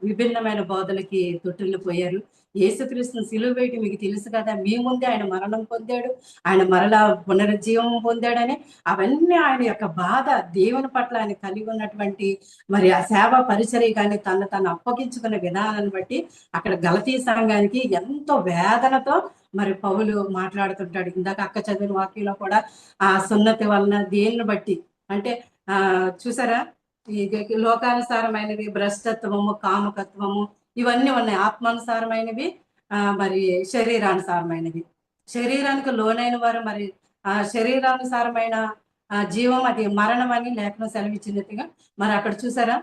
విభిన్నమైన బోధలకి తొట్టిల్లిపోయారు? యేసుక్రీస్తుని సిలువ వేయటం మీకు తెలుసు కదా, మీ ముందే ఆయన మరణం పొందాడు, ఆయన మరలా పునరుజ్జీవం పొందాడని అవన్నీ ఆయన యొక్క బాధ, దేవుని పట్ల ఆయన కలిగి ఉన్నటువంటి మరి ఆ సేవా పరిచర్య కానీ తను అప్పగించుకునే విధానాన్ని బట్టి అక్కడ గలతీ సంఘానికి ఎంతో వేదనతో మరి పౌలు మాట్లాడుతుంటాడు. ఇందాక అక్క చదివిన వాక్యంలో కూడా ఆ సున్నతి వలన దేన్ని బట్టి అంటే చూసారా, ఈ లోకానుసారమైనవి భ్రష్టత్వము, కామకత్వము ఇవన్నీ ఉన్నాయి. ఆత్మానుసారమైనవి మరి శరీరానుసారమైనవి. శరీరానికి లోనైన వారు మరి శరీరానుసారమైన జీవం అది మరణం అని లేఖనం సెలవిచ్చినట్టుగా మరి అక్కడ చూసారా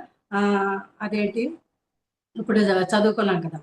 అదేంటి ఇప్పుడు చదువుకున్నాం కదా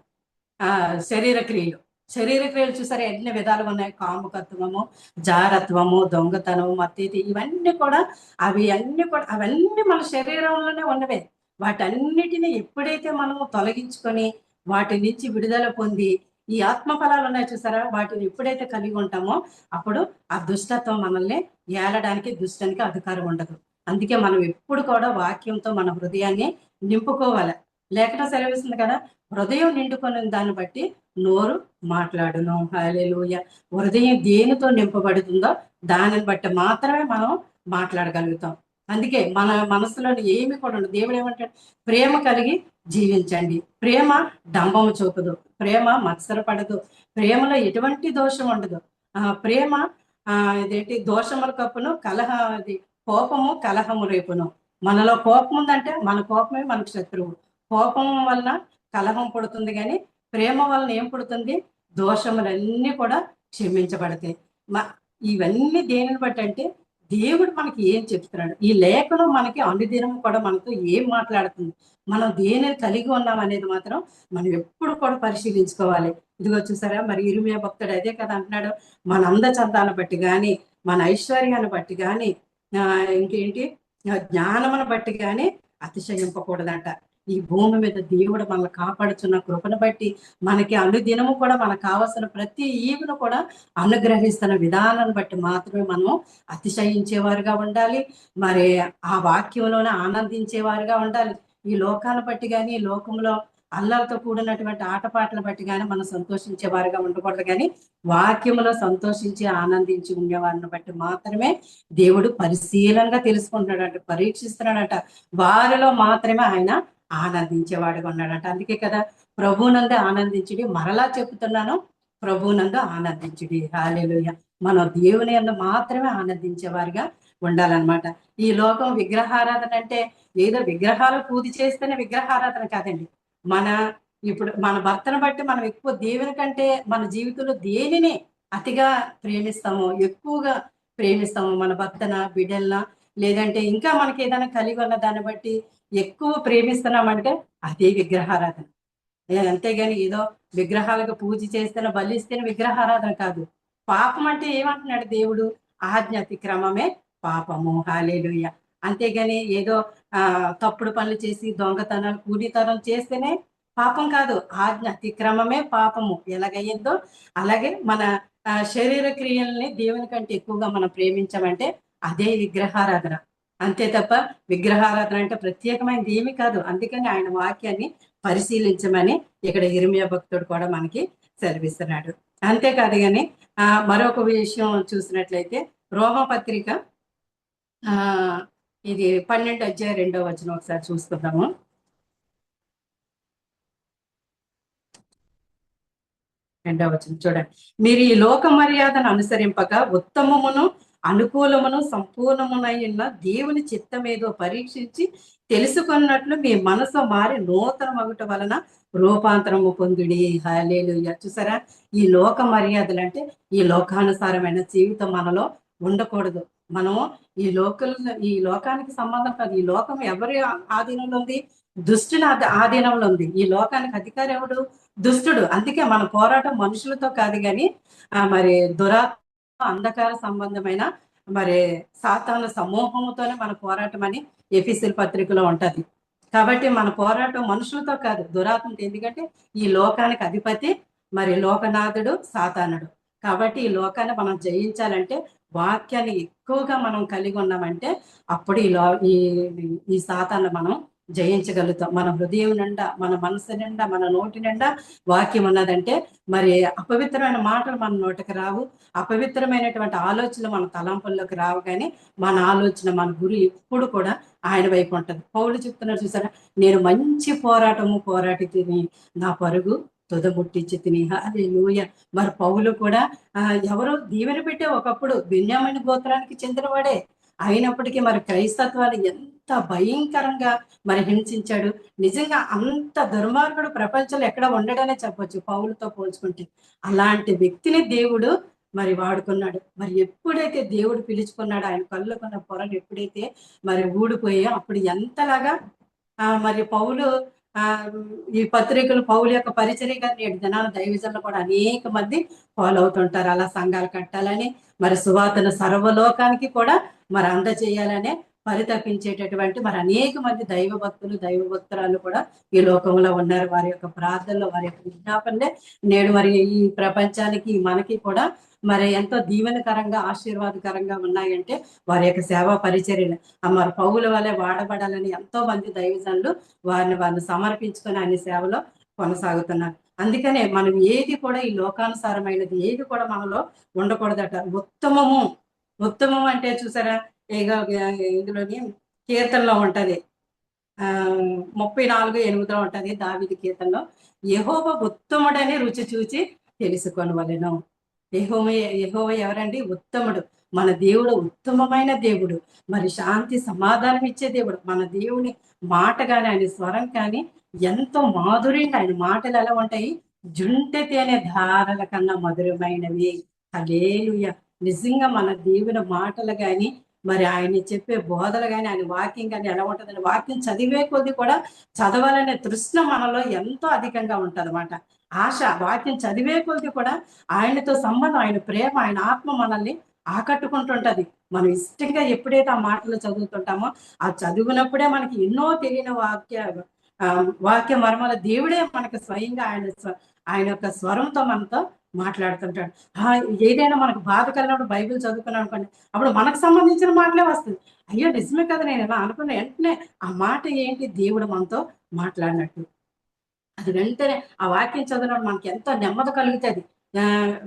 శరీర క్రియలు చూసారా ఎన్ని విధాలుగా ఉన్నాయి. కాముకత్వము, జారత్వము, దొంగతనము, మత్తీతి, ఇవన్నీ కూడా అవన్నీ మన శరీరంలోనే ఉన్నవే. వాటన్నిటిని ఎప్పుడైతే మనము తొలగించుకొని వాటి నుంచి విడుదల పొంది ఈ ఆత్మ ఫలాలు ఉన్నాయి చూసారా, వాటిని ఎప్పుడైతే కలిగి ఉంటామో అప్పుడు ఆ దుష్టత్వం మనల్ని ఏలడానికి దుష్టానికి అధికారం ఉండదు. అందుకే మనం ఎప్పుడు కూడా వాక్యంతో మన హృదయాన్ని నింపుకోవాలి. లేఖనం సెలవిస్తుంది కదా, హృదయం నిండుకొని దాన్ని బట్టి నోరు మాట్లాడును. హల్లెలూయా. హృదయం దేనితో నింపబడుతుందో దానిని బట్టి మాత్రమే మనం మాట్లాడగలుగుతాం. అందుకే మన మనసులోని ఏమి కూడా ఉండదు. దేవుడు ఏమంటాడు, ప్రేమ కలిగి జీవించండి. ప్రేమ డంబము చూపదు, ప్రేమ మత్సరపడదు, ప్రేమలో ఎటువంటి దోషం ఉండదు. ప్రేమ ఇదేంటి దోషముల కప్పును కోపము కలహము రేపును. మనలో కోపం ఉందంటే మన కోపమే మనకు శత్రువు. కోపం వలన కలహం పుడుతుంది, కానీ ప్రేమ వలన ఏం పుడుతుంది, దోషములన్నీ కూడా క్షమించబడతాయి. ఇవన్నీ దేనిని బట్టి అంటే దేవుడు మనకి ఏం చెప్తున్నాడు, ఈ లేఖనం మనకి అనుదినం కూడా మనతో ఏం మాట్లాడుతుంది, మనం దేనిని కలిగి ఉన్నాం అనేది మాత్రం మనం ఎప్పుడు కూడా పరిశీలించుకోవాలి. ఇదిగో చూసారా, మరి ఇర్మీయా భక్తుడు అదే కదా అంటున్నాడు, మన అందచందాలను బట్టి కానీ, మన ఐశ్వర్యాన్ని బట్టి కానీ, ఇంకేంటి జ్ఞానమును బట్టి కానీ అతిశయింపకూడదంట. ఈ భూమి మీద దేవుడు మనల్ని కాపాడుచున్న కృపను బట్టి మనకి అనుదినము కూడా మనకు కావలసిన ప్రతి ఈవును కూడా అనుగ్రహిస్తున్న విధానాన్ని బట్టి మాత్రమే మనం అతిశయించేవారుగా ఉండాలి. మరి ఆ వాక్యంలోనే ఆనందించేవారుగా ఉండాలి. ఈ లోకాన్ని బట్టి కానీ, ఈ లోకంలో అల్లలతో కూడినటువంటి ఆటపాటలు బట్టి కానీ మనం సంతోషించేవారుగా ఉండకూడదు, కానీ వాక్యములో సంతోషించి ఆనందించి ఉండేవారిని బట్టి మాత్రమే దేవుడు పరిశీలనగా తెలుసుకుంటున్నాడంట, పరీక్షిస్తున్నాడంట. వారిలో మాత్రమే ఆయన ఆనందించేవాడుగా ఉన్నాడంట. అందుకే కదా ప్రభువునందు ఆనందించుడి, మరలా చెప్తున్నాను ప్రభువునందు ఆనందించుడి. హల్లెలూయా. మనం దేవుని యందు మాత్రమే ఆనందించేవారిగా ఉండాలన్నమాట. ఈ లోకం విగ్రహారాధన అంటే ఏదో విగ్రహాలు పూజ చేస్తేనే విగ్రహారాధన కాదండి. ఇప్పుడు మన భర్తను బట్టి మనం ఎక్కువ దేవుని కంటే మన జీవితంలో దేనిని అతిగా ప్రేమిస్తామో, ఎక్కువగా ప్రేమిస్తాము, మన భర్తన, బిడ్డలన, లేదంటే ఇంకా మనకి ఏదైనా కలిగి ఉన్న దాన్ని బట్టి ఎక్కువ ప్రేమిస్తున్నామంటే అదే విగ్రహారాధన. అంతేగాని ఏదో విగ్రహాలకు పూజ చేస్తేనే బలిస్తేనే విగ్రహారాధన కాదు. పాపం అంటే ఏమంటున్నాడు దేవుడు, ఆజ్ఞ అతిక్రమమే పాపము. హల్లెలూయా. అంతేగాని ఏదో తప్పుడు పనులు చేసి దొంగతనాలు, కూలితనం చేస్తేనే పాపం కాదు, ఆజ్ఞ అతిక్రమమే పాపము. ఎలాగయ్యిందో అలాగే మన శరీర క్రియల్ని దేవుని కంటే ఎక్కువగా మనం ప్రేమించామంటే అదే విగ్రహారాధన. అంతే తప్ప విగ్రహారాధన అంటే ప్రత్యేకమైనది ఏమీ కాదు. అందుకని ఆయన వాక్యాన్ని పరిశీలించమని ఇక్కడ ఇర్మీయా భక్తుడు కూడా మనకి సెలవిస్తున్నాడు. అంతేకాదు కానీ మరొక విషయం చూసినట్లయితే రోమపత్రిక ఇది 12:2 ఒకసారి చూసుకుందాము. చూడండి, మీరు ఈ లోక మర్యాదను అనుసరింపగా ఉత్తమమును అనుకూలమును సంపూర్ణమునైన దేవుని చిత్తమేదో పరీక్షించి తెలుసుకున్నట్లు మీ మనసు మారి నూతన మగుట వలన రూపాంతరము పొందుడి. హల్లెలూయా. చూసారా, ఈ లోక మర్యాదలు అంటే ఈ లోకానుసారమైన జీవితం మనలో ఉండకూడదు. మనము ఈ లోకానికి సంబంధం కాదు. ఈ లోకం ఎవరి ఆధీనంలో ఉంది, దుష్టుని ఆధీనంలో ఉంది. ఈ లోకానికి అధికారి ఎవడు, దుష్టుడు. అందుకే మన పోరాటం మనుషులతో కాదు కానీ మరి అంధకార సంబంధమైన మరి సాతాను సమూహముతోనే మన పోరాటం అని ఎఫెసీయుల పత్రికలో ఉంటది. కాబట్టి మన పోరాటం మనుషులతో కాదు, దురాత్మతో. ఎందుకంటే ఈ లోకానికి అధిపతి మరి లోకనాథుడు సాతానుడు. కాబట్టి ఈ లోకాన్ని మనం జయించాలంటే వాక్యాన్ని ఎక్కువగా మనం కలిగి ఉన్నామంటే అప్పుడు ఈ సాతాన్ని మనం జయించగలుగుతాం. మన హృదయం నిండా, మన మనసు నిండా, మన నోటి నిండా వాక్యం ఉన్నదంటే మరి అపవిత్రమైన మాటలు మన నోటికి రావు, అపవిత్రమైనటువంటి ఆలోచనలు మన తలంపుల్లోకి రావు. కానీ మన ఆలోచన, మన గురి ఎప్పుడు కూడా ఆయన వైపు ఉంటుంది. పౌలు చెప్తున్నారు చూసారా, నేను మంచి పోరాటి తిని నా పరుగు తుదముట్టించి తిని. హల్లెలూయా. మరి పౌలు కూడా ఎవరో దీవెన పెట్టే ఒకప్పుడు బెన్యామీను గోత్రానికి చెందినవాడే అయినప్పటికీ మరి క్రైస్తత్వాన్ని ఎంత భయంకరంగా మరి హింసించాడు. నిజంగా అంత దుర్మార్గుడు ప్రపంచంలో ఎక్కడ ఉండడనే చెప్పొచ్చు పౌలుతో పోల్చుకుంటే. అలాంటి వ్యక్తిని దేవుడు మరి వాడుకున్నాడు. మరి ఎప్పుడైతే దేవుడు పిలుచుకున్నాడో ఆయన కళ్ళకున్న పొరలు ఎప్పుడైతే మరి ఊడిపోయాయో అప్పుడు ఎంతలాగా మరి పౌలు ఈ పత్రికలు పౌలు యొక్క పరిచర్యగా నేడు దినాల దైవజనులు కూడా అనేక మంది ఫాలో అవుతుంటారు. అలా సంఘాలు కట్టాలని మరి సువార్తను సర్వలోకానికి కూడా మరి అందజేయాలనే పరితపించేటటువంటి మరి అనేక మంది దైవ భక్తులు దైవ భక్తురాలు కూడా ఈ లోకంలో ఉన్నారు. వారి యొక్క ప్రార్థనలో వారి యొక్క విజ్ఞాపనలే నేడు మరి ఈ ప్రపంచానికి మనకి కూడా మరి ఎంతో దీవెనకరంగా ఆశీర్వాదకరంగా ఉన్నాయంటే వారి యొక్క సేవా పరిచర్యలు. మరి పౌల వలె వాడబడాలని ఎంతో మంది దైవజనులు వారిని సమర్పించుకొని ఆయన సేవలో కొనసాగుతున్నారు. అందుకనే మనం ఏది కూడా ఈ లోకానుసారమైనది ఏది కూడా మనలో ఉండకూడదట. ఉత్తమం అంటే చూసారా, ఇందులోని కీర్తనలో ఉంటది 34:8 ఉంటది దావీదు కీర్తనలో, యెహోవా ఉత్తముడని రుచి చూచి తెలుసుకొనవలెను. యెహోవా ఎవరండి? ఉత్తముడు. మన దేవుడు ఉత్తమమైన దేవుడు, మరి శాంతి సమాధానం ఇచ్చే దేవుడు. మన దేవుని మాట కానీ ఆయన స్వరం కానీ ఎంతో మాధుర్యంగా, ఆయన మాటలు ఎలా ఉంటాయి? జుంటె తేనె ధారల కన్నా మధురమైనవి. హల్లెలూయా. నిజంగా మన దేవుని మాటలు కానీ మరి ఆయన చెప్పే బోధలు కానీ ఆయన వాక్యం కానీ ఎలా ఉంటుందని వాక్యం చదివే కొద్ది కూడా చదవాలనే తృష్ణ మనలో ఎంతో అధికంగా ఉంటదన్నమాట. ఆశ వాక్యం చదివే కొద్ది కూడా ఆయనతో సంబంధం, ఆయన ప్రేమ, ఆయన ఆత్మ మనల్ని ఆకట్టుకుంటుంటది. మనం ఇష్టంగా ఎప్పుడైతే ఆ మాటలు చదువుతుంటామో ఆ చదివినప్పుడే మనకి ఎన్నో తెలియని వాక్య మర్మాల దేవుడే మనకు స్వయంగా ఆయన యొక్క స్వరంతో మనతో మాట్లాడుతుంటాడు. ఏదైనా మనకు బాధ కలిగినప్పుడు బైబిల్ చదువుకున్నాం అనుకోండి, అప్పుడు మనకు సంబంధించిన మాటలే వస్తుంది. అయ్యో నిజమే కదా, నేను ఎలా అనుకున్న వెంటనే ఆ మాట ఏంటి? దేవుడు మనతో మాట్లాడినట్టు. అది వెంటనే ఆ వాక్యం చదివినప్పుడు మనకి ఎంతో నెమ్మది కలుగుతుంది.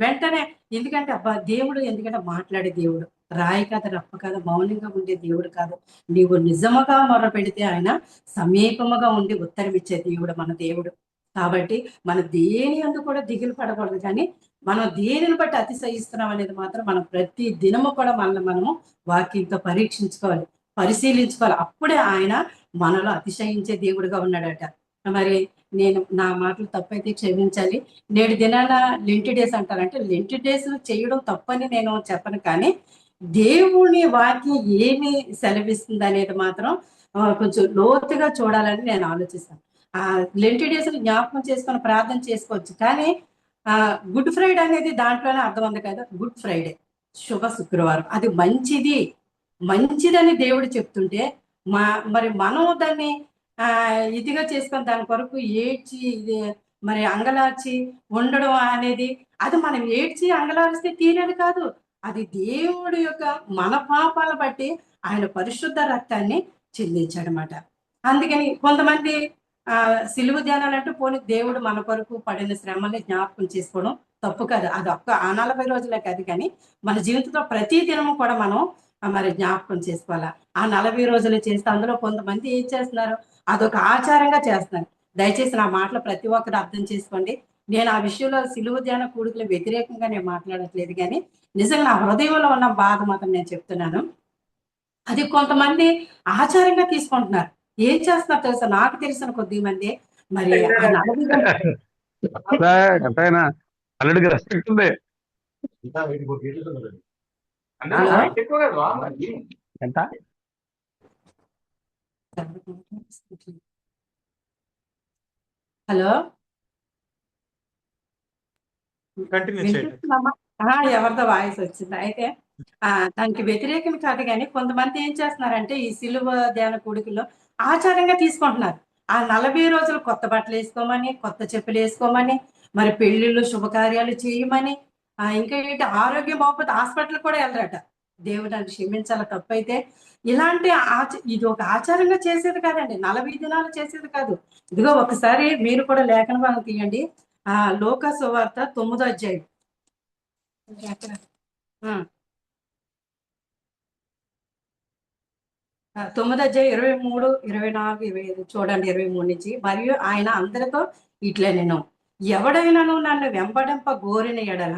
వెంటనే ఎందుకంటే అబ్బా దేవుడు ఎందుకంటే మాట్లాడే దేవుడు, రాయి కాదు రప్ప కాదు మౌనంగా ఉండే దేవుడు కాదు. నీవు నిజముగా మొర పెడితే ఆయన సమీపముగా ఉండి ఉత్తరమిచ్చే దేవుడు మన దేవుడు. కాబట్టి మన దేని అందు కూడా దిగులు పడకూడదు, కానీ మనం దేనిని బట్టి అతిశయిస్తున్నాం అనేది మాత్రం మనం ప్రతి దినము కూడా మనము వాక్యంతో పరీక్షించుకోవాలి, పరిశీలించుకోవాలి. అప్పుడే ఆయన మనలో అతిశయించే దేవుడుగా ఉన్నాడట. మరి నేను నా మాటలు తప్పైతే క్షమించాలి. నేడు దినాన లెంటి డేస్ అంటారంటే లెంటి డేస్ చేయడం తప్పని నేను చెప్పను, కానీ దేవుని వాక్యం ఏమి సెలవిస్తుంది అనేది మాత్రం కొంచెం లోతుగా చూడాలని నేను ఆలోచిస్తాను. లెంటి డేస్ జ్ఞాపకం చేసుకొని ప్రార్థన చేసుకోవచ్చు, కానీ గుడ్ ఫ్రైడే అనేది దాంట్లోనే అర్థం ఉంది కదా. గుడ్ ఫ్రైడే శుభ శుక్రవారం అది మంచిదని దేవుడు చెప్తుంటే మరి మనం దాన్ని ఇదిగా చేసుకొని దాని కొరకు ఏడ్చి మరి అంగలార్చి ఉండడం అనేది, అది మనం ఏడ్చి అంగలారిస్తే తీరేది కాదు. అది దేవుడి యొక్క మన పాపాలను బట్టి ఆయన పరిశుద్ధ రక్తాన్ని చెల్లించాడనమాట. అందుకని కొంతమంది సిలువ ధ్యానాలు అంటూ పోనీ దేవుడు మన కొరకు పడిన శ్రమని జ్ఞాపకం చేసుకోవడం తప్పు కాదు. అది ఆ 40 రోజులే కాదు, కానీ మన జీవితంలో ప్రతి దినము కూడా మనం మరి జ్ఞాపకం చేసుకోవాలా. ఆ 40 రోజులు చేస్తే అందులో కొంతమంది ఏం చేస్తున్నారు, అదొక ఆచారంగా చేస్తున్నారు. దయచేసి నా మాటలు ప్రతి ఒక్కరు అర్థం చేసుకోండి. నేను ఆ విషయంలో సిలువ ధ్యాన కూడికలు వ్యతిరేకంగా నేను మాట్లాడట్లేదు, కానీ నిజంగా నా హృదయంలో ఉన్న బాధ మాత్రం నేను చెప్తున్నాను. అది కొంతమంది ఆచారంగా తీసుకుంటున్నారు. ఏం చేస్తున్నారు తెలుసా? నాకు తెలిసిన కొద్ది మంది మరి అల్లుడికి రెస్పెక్ట్ ఉంది. ఎంత హలో కంటిన్యూ చేయండి. వినిపిస్తున్నామా? ఎవరిదో వాయిస్ వచ్చింది. అయితే దానికి వ్యతిరేకం కాదు, కానీ కొంతమంది ఏం చేస్తున్నారంటే ఈ సిలువ ధ్యాన కూడికల్లో ఆచారంగా తీసుకుంటున్నారు. ఆ 40 రోజులు కొత్త బట్టలు వేసుకోమని, కొత్త చెప్పులు వేసుకోమని, మరి పెళ్లిళ్ళు శుభకార్యాలు చేయమని, ఇంకా ఏంటి ఆరోగ్యం బాగోకపోతే హాస్పిటల్ కూడా వెళ్ళరట. దేవుడు నన్ను క్షమించాల తప్పైతే. ఇలాంటి ఇది ఒక ఆచారంగా చేసేది కాదండి, 40 దినాలు చేసేది కాదు. ఇదిగో ఒకసారి మీరు కూడా లేఖన భాగం తీయండి. లోకా సువార్త 9వ అధ్యాయం. 9వ అధ్యాయం 23, 24, 25 చూడండి. 23 నుంచి. మరియు ఆయన అందరితో ఇట్లా నేను ఎవడైనాను నన్ను వెంబడింప గోరిన ఎడల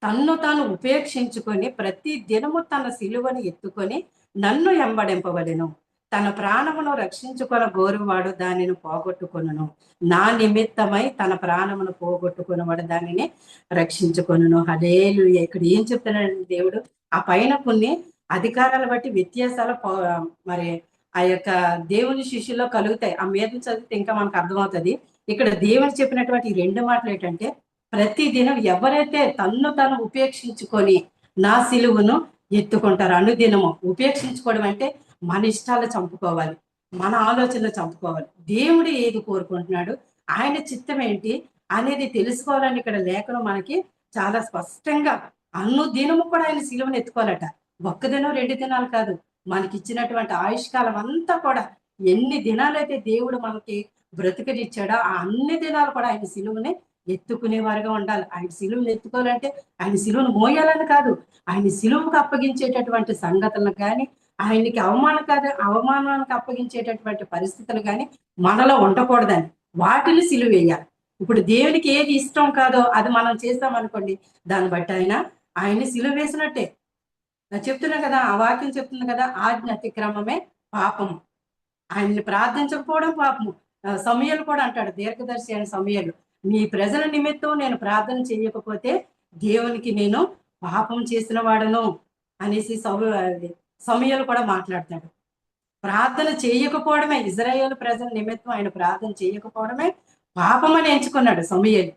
తన్ను తాను ఉపేక్షించుకొని ప్రతి దినము తన సిలువను ఎత్తుకొని నన్ను వెంబడింపవలెను. తన ప్రాణమును రక్షించుకొన గోరువాడు దానిని పోగొట్టుకొనును. నా నిమిత్తమై తన ప్రాణమును పోగొట్టుకున్నవాడు దానిని రక్షించుకొనును. హల్లెలూయా. ఇక్కడ ఏం చెప్తున్నాడండి దేవుడు? ఆ పైన కొన్ని అధికారాలు బట్టి వ్యత్యాసాలు మరి ఆ యొక్క దేవుని శిష్యుల్లో కలుగుతాయి. ఆ మీద చదివితే ఇంకా మనకు అర్థమవుతుంది. ఇక్కడ దేవుడు చెప్పినటువంటి ఈ 2 మాటలు ఏంటంటే, ప్రతి దినం ఎవరైతే తను ఉపేక్షించుకొని నా సిలువను ఎత్తుకుంటారు. అనుదినము ఉపేక్షించుకోవడం అంటే మన ఇష్టాలు చంపుకోవాలి, మన ఆలోచనలు చంపుకోవాలి. దేవుడు ఏది కోరుకుంటున్నాడు, ఆయన చిత్తం ఏంటి అనేది తెలుసుకోవాలని ఇక్కడ లేఖనం మనకి చాలా స్పష్టంగా అనుదినము కూడా ఆయన సిలువను ఎత్తుకోవాలట. ఒక్క దినం 2 దినాలు కాదు, మనకి ఇచ్చినటువంటి ఆయుష్కాలం అంతా కూడా ఎన్ని దినాలైతే దేవుడు మనకి బ్రతికనిచ్చాడో ఆ అన్ని దినాలు కూడా ఆయన సిలువని ఎత్తుకునేవారుగా ఉండాలి. ఆయన సిలువను ఎత్తుకోవాలంటే ఆయన సిలువను మోయాలని కాదు, ఆయన సిలువకు అప్పగించేటటువంటి సంగతులను కానీ, ఆయనకి అవమానానికి అప్పగించేటటువంటి పరిస్థితులు కానీ మనలో ఉండకూడదని వాటిని సిలువ వేయాలి. ఇప్పుడు దేవునికి ఏది ఇష్టం కాదో అది మనం చేస్తామనుకోండి, దాన్ని బట్టి ఆయన్ని సిలువ వేసినట్టే. చెప్తున్నా కదా, ఆ వాక్యం చెప్తుంది కదా, ఆజ్ఞ అతిక్రమమే పాపము. ఆయన్ని ప్రార్థించకపోవడం పాపము. సమూయేలు కూడా అంటాడు, దీర్ఘదర్శి అయిన సమూయేలు, మీ ప్రజల నిమిత్తం నేను ప్రార్థన చేయకపోతే దేవునికి నేను పాపం చేసిన వాడను అనేసి సమూయేలు కూడా మాట్లాడతాడు. ప్రార్థన చేయకపోవడమే, ఇజ్రాయేలు ప్రజల నిమిత్తం ఆయన ప్రార్థన చేయకపోవడమే పాపం అని ఎంచుకున్నాడు సమూయేలు.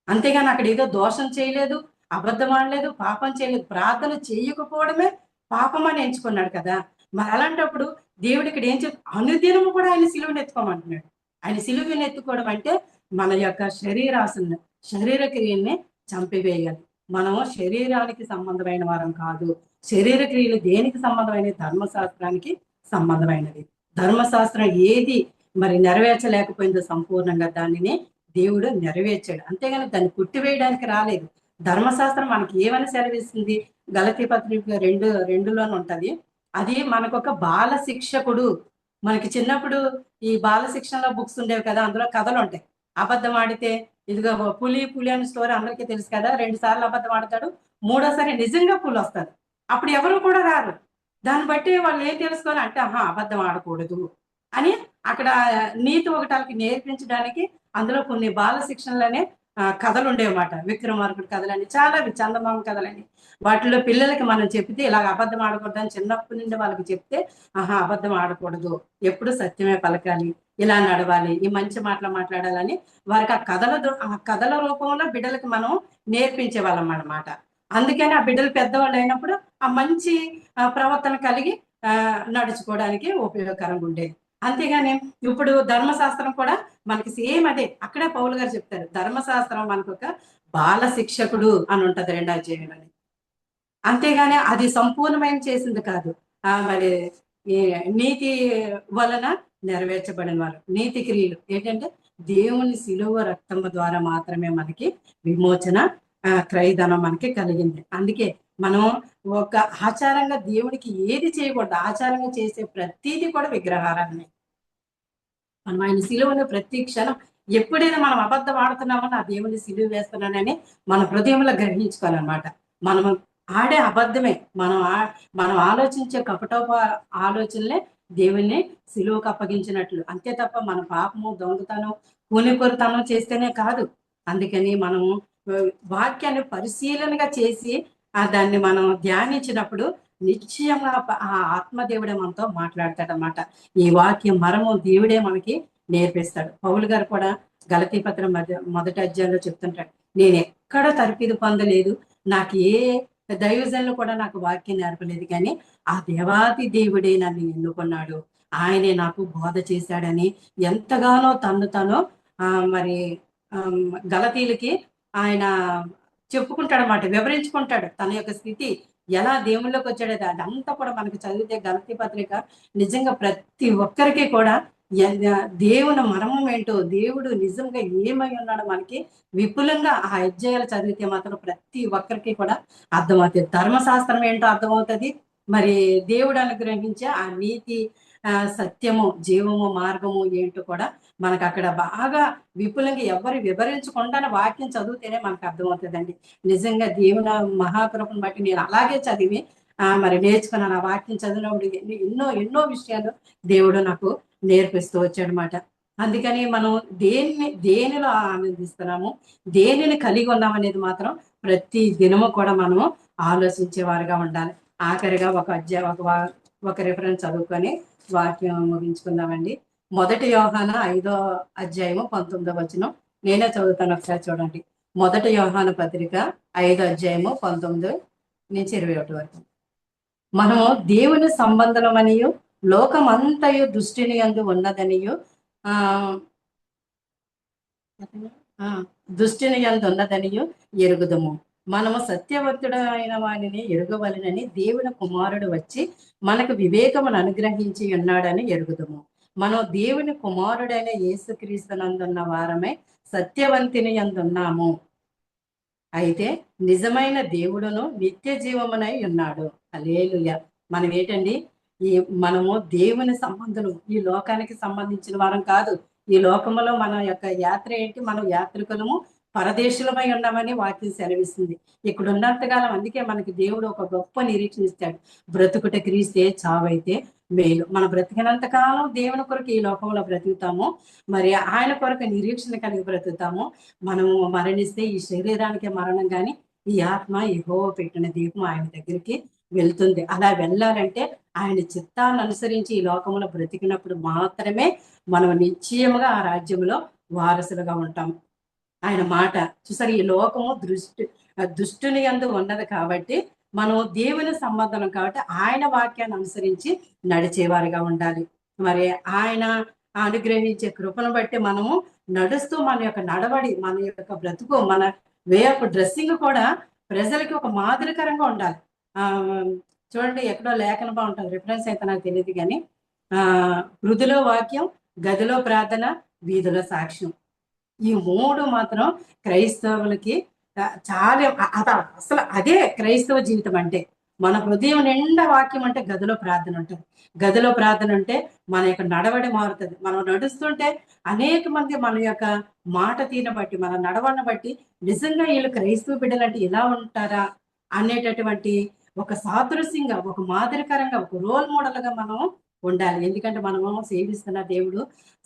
అంతేగాని అక్కడ ఏదో దోషం చేయలేదు, అబద్ధం ఆడలేదు, పాపం చేయలేదు, ప్రార్థన చేయకపోవడమే పాపం అని ఎంచుకున్నాడు కదా. మరి అలాంటప్పుడు దేవుడు ఇక్కడ ఏం అనుదినము కూడా ఆయన సిలువను ఎత్తుకోమంటున్నాడు. ఆయన సిలువను ఎత్తుకోవడం అంటే మన యొక్క శరీర క్రియల్ని చంపివేయాలి. మనము శరీరానికి సంబంధమైన వారం కాదు. శరీర క్రియలు దేనికి సంబంధమైనవి? ధర్మశాస్త్రానికి సంబంధమైనది. ధర్మశాస్త్రం ఏది మరి నెరవేర్చలేకపోయిందో సంపూర్ణంగా దానిని దేవుడు నెరవేర్చాడు. అంతేగాని దాన్ని పుట్టివేయడానికి రాలేదు. ధర్మశాస్త్రం మనకి ఏమని సెలవిస్తుంది? గలతీ పత్రిక 2:2లోనే ఉంటది. అది మనకొక బాల శిక్షకుడు. మనకి చిన్నప్పుడు ఈ బాల శిక్షణలో బుక్స్ ఉండేవి కదా, అందులో కథలు ఉంటాయి. అబద్ధం ఆడితే ఇదిగో పులి అని స్టోరీ అందరికీ తెలుసు కదా. 2 సార్లు అబద్ధం ఆడతాడు, 3ఓసారి నిజంగా పులి వస్తుంది. అప్పుడు ఎవరు కూడా రారు. దాన్ని బట్టి వాళ్ళు ఏం తెలుసుకోవాలి అంటే, అబద్ధం ఆడకూడదు అని అక్కడ నీతి ఒకటాలకి నేర్పించడానికి అందులో కొన్ని బాల శిక్షణలనే కథలు ఉండేవన్నమాట. విక్రమార్కుడు కథలని, చాలా చందమామ కథలని. వాటిలో పిల్లలకి మనం చెప్తే ఇలాగ అబద్ధం ఆడకూడదు అని చిన్నప్పటి నుండి వాళ్ళకి చెప్తే, అబద్ధం ఆడకూడదు, ఎప్పుడు సత్యమే పలకాలి, ఇలా నడవాలి, ఈ మంచి మాటలు మాట్లాడాలని వారికి ఆ కథల రూపంలో బిడ్డలకి మనం నేర్పించే వాళ్ళం అన్నమాట. అందుకని ఆ బిడ్డలు పెద్దవాళ్ళు అయినప్పుడు ఆ మంచి ప్రవర్తన కలిగి నడుచుకోవడానికి ఉపయోగకరంగా ఉండేది. అంతేగాని ఇప్పుడు ధర్మశాస్త్రం కూడా మనకి సేమ్ అదే. అక్కడే పౌలు గారు చెప్తారు, ధర్మశాస్త్రం మనకు ఒక బాల శిక్షకుడు అని ఉంటది 2వ అధ్యాయంలో. అంతేగాని అది సంపూర్ణమైన చేసింది కాదు. మరి నీతి వలన నెరవేర్చబడిన వారు. నీతి క్రియలు ఏంటంటే దేవుని శిలువ రక్తము ద్వారా మాత్రమే మనకి విమోచన, క్రయధనం మనకి కలిగింది. అందుకే మనం ఒక ఆచారంగా దేవుడికి ఏది చేయకూడదు. ఆచారంగా చేసే ప్రతిదీ కూడా విగ్రహారాధనే. మనం ఆయన సిలువను ప్రతి క్షణం ఎప్పుడైనా మనం అబద్ధం ఆడుతున్నామో ఆ దేవుని సిలువ వేస్తున్నానని మన హృదయంలో గ్రహించుకోవాలన్నమాట. మనం ఆడే అబద్ధమే, మనం ఆలోచించే కపటోప ఆలోచనలే దేవుణ్ణి సిలువకు అప్పగించినట్లు. అంతే తప్ప మన పాపము, దొంగతనం, కూనికొరతనం చేస్తేనే కాదు. అందుకని మనము వాక్యాన్ని పరిశీలనగా చేసి దాన్ని మనం ధ్యానించినప్పుడు నిశ్చయంగా ఆ ఆత్మదేవుడే మనతో మాట్లాడతాడనమాట. ఈ వాక్యం మరము దేవుడే మనకి నేర్పిస్తాడు. పౌలు గారు కూడా గలతీ పత్రం 1వ అధ్యాయంలో చెప్తుంటాడు, నేను ఎక్కడ తరపిది పొందలేదు, నాకు ఏ దైవజనులు కూడా నాకు వాక్యం నేర్పలేదు, కానీ ఆ దేవాది దేవుడే నన్ను ఎన్నుకున్నాడు, ఆయనే నాకు బోధ చేశాడని ఎంతగానో తను మరి గలతీలకి ఆయన చెప్పుకుంటాడు అన్నమాట, వివరించుకుంటాడు తన యొక్క స్థితి ఎలా దేవుళ్ళలోకి వచ్చాడో. అదంతా కూడా మనకు చదివితే గలతీ పత్రిక నిజంగా ప్రతి ఒక్కరికి కూడా దేవుని మర్మం ఏంటో, దేవుడు నిజంగా ఏమై ఉన్నాడో మనకి విపులంగా ఆ అధ్యాయాలు చదివితే మాత్రం ప్రతి ఒక్కరికి కూడా అర్థమవుతుంది. ధర్మశాస్త్రం ఏంటో అర్థమవుతుంది. మరి దేవుడు అనుగ్రహించే ఆ నీతి, సత్యము, జీవము, మార్గము ఏంటో కూడా మనకు అక్కడ బాగా విపులంగా ఎవరు వివరించకుండా వాక్యం చదివితేనే మనకు అర్థమవుతుందండి. నిజంగా దేవుని మహాకృపను బట్టి నేను అలాగే చదివి మరి నేర్చుకున్నాను. ఆ వాక్యం చదివినప్పుడు ఎన్నో ఎన్నో విషయాలు దేవుడు నాకు నేర్పిస్తూ వచ్చాడనమాట. అందుకని మనం దేనిలో ఆనందిస్తున్నాము, దేనిని కలిగి ఉన్నాం అనేది మాత్రం ప్రతి దినము కూడా మనము ఆలోచించేవారుగా ఉండాలి. ఆఖరిగా ఒక రిఫరెన్స్ చదువుకొని వాక్యం ముగించుకుందామండి. 1 యోహాను 5:19 నేనే చదువుతాను, ఒకసారి చూడండి. 1 యోహాను పత్రిక 5:19-21 వరకు. మనము దేవుని సంబంధమనియు లోకమంతయు దుష్టిని యందు ఉన్నదనియు దుష్టిని యందు ఉన్నదనియు ఎరుగుదము. మనము సత్యవంతుడైన వానిని ఎరుగవలనని దేవుని కుమారుడు వచ్చి మనకు వివేకమును అనుగ్రహించి ఉన్నాడని ఎరుగుదము. మనం దేవుని కుమారుడైన యేసుక్రీస్తునందున్న వారమే సత్యవంతుని యందున్నాము. అయితే నిజమైన దేవుడును నిత్య జీవమునై ఉన్నాడు. హల్లెలూయా. మనం ఏంటండి, మనము దేవుని సంబంధులు, ఈ లోకానికి సంబంధించిన వారం కాదు. ఈ లోకములో మన యొక్క యాత్ర ఏంటి, మనం యాత్రికులము పరదేశులమై ఉన్నామని వాక్యం సెలవిస్తుంది. ఇక్కడ ఉన్నంతకాలం అందుకే మనకి దేవుడు ఒక గొప్ప నిరీక్షణ ఇస్తాడు. బ్రతుకుట క్రీస్తే, చావైతే మేలు. మన బ్రతికినంత కాలం దేవుని కొరకు ఈ లోకంలో బ్రతుకుతాము, మరి ఆయన కొరకు నిరీక్షణ కలిగి బ్రతుకుతాము. మనము మరణిస్తే ఈ శరీరానికి మరణం, కానీ ఈ ఆత్మ యెహోవా పెట్టిన దీపం ఆయన దగ్గరికి వెళ్తుంది. అలా వెళ్ళాలంటే ఆయన చిత్తాన్ని అనుసరించి ఈ లోకంలో బ్రతికినప్పుడు మాత్రమే మనం నిశ్చయముగా ఆ రాజ్యంలో వారసులుగా ఉంటాం. ఆయన మాట చూసారు. ఈ లోకము దుష్టుని యందు ఉన్నది కాబట్టి మనం దేవుని సంబంధం కాబట్టి ఆయన వాక్యాన్ని అనుసరించి నడిచేవారుగా ఉండాలి. మరి ఆయన అనుగ్రహించే కృపను బట్టి మనము నడుస్తూ మన యొక్క నడవడి, మన యొక్క బ్రతుకు, మన వే ఆఫ్ డ్రెస్సింగ్ కూడా ప్రజలకి ఒక మాదిరికరంగా ఉండాలి. చూడండి, ఎక్కడో లేఖన బాగుంటుంది, రిఫరెన్స్ అయితే నాకు తెలియదు కానీ, వృద్ధిలో వాక్యం, గదిలో ప్రార్థన, వీధిలో సాక్ష్యం. ఈ 3 మాత్రం క్రైస్తవులకి చాలా అసలు అదే క్రైస్తవ జీవితం అంటే. మన హృదయం నిండా వాక్యం అంటే గదిలో ప్రార్థన ఉంటుంది. గదిలో ప్రార్థన అంటే మన యొక్క నడవడి మారుతుంది. మనం నడుస్తుంటే అనేక మంది మన యొక్క మాట తీరును బట్టి, మన నడవడిని బట్టి నిజంగా వీళ్ళు క్రైస్తవ బిడ్డలంటే ఇలా ఉంటారా అనేటటువంటి ఒక సాదృశ్యంగా, ఒక మాదిరికరంగా, ఒక రోల్ మోడల్గా మనం ఉండాలి. ఎందుకంటే మనము సేవిస్తున్న దేవుడు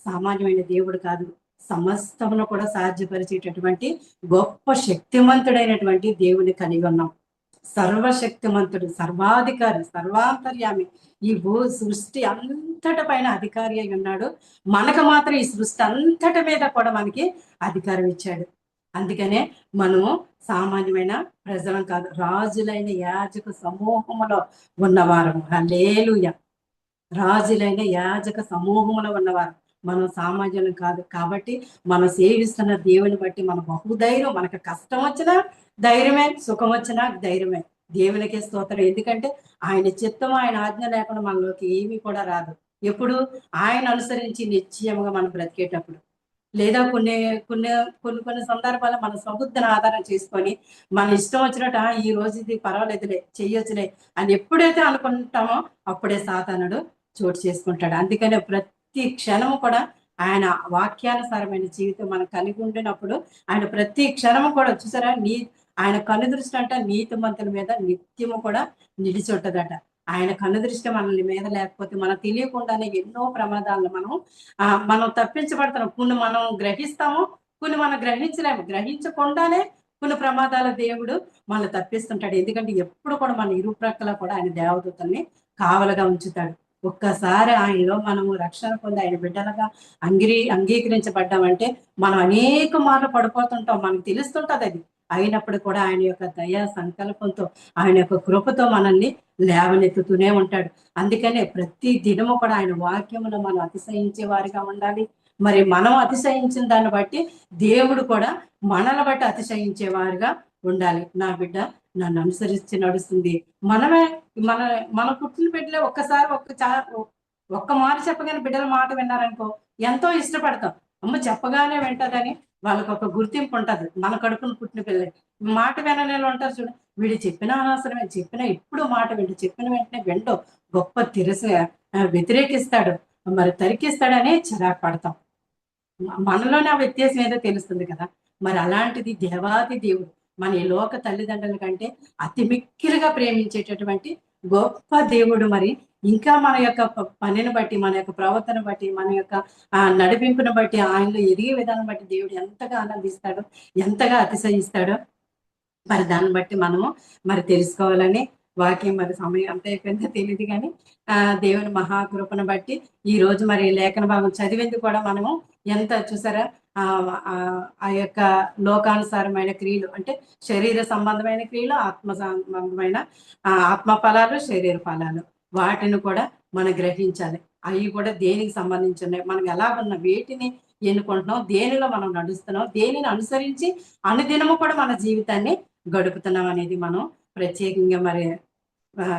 సామాన్యమైన దేవుడు కాదు. సమస్తమును కూడా సాధ్యపరిచేటటువంటి గొప్ప శక్తిమంతుడైనటువంటి దేవుని కలిగి ఉన్నాం. సర్వశక్తిమంతుడు, సర్వాధికారి, సర్వాంతర్యామి, ఈ భూ సృష్టి అంతటి పైన అధికారి అయి ఉన్నాడు. మనకు మాత్రం ఈ సృష్టి అంతటి మీద కూడా మనకి అధికారం ఇచ్చాడు. అందుకనే మనము సామాన్యమైన ప్రజలం కాదు, రాజులైన యాజక సమూహములో ఉన్నవారము. హల్లెలూయా. రాజులైన యాజక సమూహంలో ఉన్నవారు మనం సామాన్యులం కాదు. కాబట్టి మనం సేవిస్తున్న దేవుని బట్టి మన బహుధైర్యం, మనకు కష్టం వచ్చినా ధైర్యమే, సుఖం వచ్చినా ధైర్యమే. దేవునికే స్తోత్రం. ఎందుకంటే ఆయన చిత్తం, ఆయన ఆజ్ఞ లేకుండా మనలోకి ఏమీ కూడా రాదు. ఎప్పుడు ఆయన అనుసరించి నిశ్చయముగా మనం బ్రతికేటప్పుడు. లేదా కొన్ని కొన్ని కొన్ని కొన్ని సందర్భాల్లో మన సబుద్ధిని ఆధారం చేసుకొని మన ఇష్టం వచ్చినట్టు ఈ రోజు ఇది పర్వాలేదులే, చెయ్యొచ్చులే అని ఎప్పుడైతే అనుకుంటామో అప్పుడే సాతానుడు చోటు చేసుకుంటాడు. అందుకనే ప్రతి క్షణము కూడా ఆయన వాక్యానుసారమైన జీవితం మనం కలిగి ఉండినప్పుడు ఆయన ప్రతి క్షణము కూడా చూసారా, ఆయన కనుదృష్టి అంట నీతిమంతుల మీద నిత్యము కూడా నిలిచి ఉంటదట. ఆయన కనుదృష్టి మనల్ని మీద లేకపోతే మనం తెలియకుండానే ఎన్నో ప్రమాదాలను మనం తప్పించబడతాం. కొన్ని మనం గ్రహిస్తాము, కొన్ని మనం గ్రహించలేము. గ్రహించకుండానే కొన్ని ప్రమాదాల దేవుడు మనం తప్పిస్తుంటాడు. ఎందుకంటే ఎప్పుడు కూడా మన ఇరు ప్రక్కల కూడా ఆయన దేవదూతల్ని కావలుగా ఉంచుతాడు. ఒక్కసారి ఆయనలో మనము రక్షణ పొంది ఆయన బిడ్డలుగా అంగీకరించబడ్డామంటే మనం అనేక మార్లు పడిపోతుంటాం, మనకు తెలుస్తుంటది అది. అయినప్పుడు కూడా ఆయన యొక్క దయా సంకల్పంతో, ఆయన యొక్క కృపతో మనల్ని లేవనెత్తుతూనే ఉంటాడు. అందుకనే ప్రతి దినము కూడా ఆయన వాక్యమును మనం అతిశయించే వారిగా ఉండాలి. మరి మనం అతిశయించిన దాన్ని బట్టి దేవుడు కూడా మనల్ని బట్టి అతిశయించే వారిగా ఉండాలి. నా బిడ్డ నన్ను అనుసరించి నడుస్తుంది. మనమే మన పుట్టిన బిడ్డలే ఒక్కసారి ఒక్క మాట చెప్పగానే బిడ్డల మాట విన్నారనుకో ఎంతో ఇష్టపడతాం. అమ్మ చెప్పగానే వింటదని వాళ్ళకి ఒక గుర్తింపు ఉంటది. మన కడుపును పుట్టిన పిల్లలు మాట వినలేని ఉంటారు చూడు, వీడు చెప్పిన అనవసరమే, చెప్పిన ఇప్పుడు మాట వింటు, చెప్పిన వెంటనే వింటూ గొప్ప వ్యతిరేకిస్తాడు, మరి తరికిస్తాడని చిరాకు పడతాం. మనలోనే ఆ వ్యత్యాసం ఏదో తెలుస్తుంది కదా. మరి అలాంటిది దేవాది దేవుడు మన ఈ లోక తల్లిదండ్రుల కంటే అతి మిక్కిలిగా ప్రేమించేటటువంటి గొప్ప దేవుడు. మరి ఇంకా మన యొక్క పనిని బట్టి, మన యొక్క ప్రవర్తన బట్టి, మన యొక్క నడిపింపును బట్టి, ఆయనలో ఎదిగే విధానం బట్టి దేవుడు ఎంతగా ఆనందిస్తాడో, ఎంతగా అతిశయిస్తాడో మరి దాన్ని బట్టి మనము మరి తెలుసుకోవాలని వాక్యం. మరి సమయం ఎంత అయిపోయిందో తెలియదు కానీ దేవుని మహాకృపను బట్టి ఈ రోజు మరి లేఖన భాగం చదివింది కూడా మనము ఎంత చూసారా, ఆ యొక్క లోకానుసారమైన క్రియలు అంటే శరీర సంబంధమైన క్రియలు, ఆత్మ సంబంధమైన ఆత్మ ఫలాలు, శరీర ఫలాలు, వాటిని కూడా మనం గ్రహించాలి. అవి కూడా దేనికి సంబంధించి ఉన్నాయి, మనం ఎలా ఉన్న వేటిని ఎన్నుకుంటున్నాం, దేనిలో మనం నడుస్తున్నాం, దేనిని అనుసరించి అనుదినము కూడా మన జీవితాన్ని గడుపుతున్నాం అనేది మనం ప్రత్యేకంగా మరి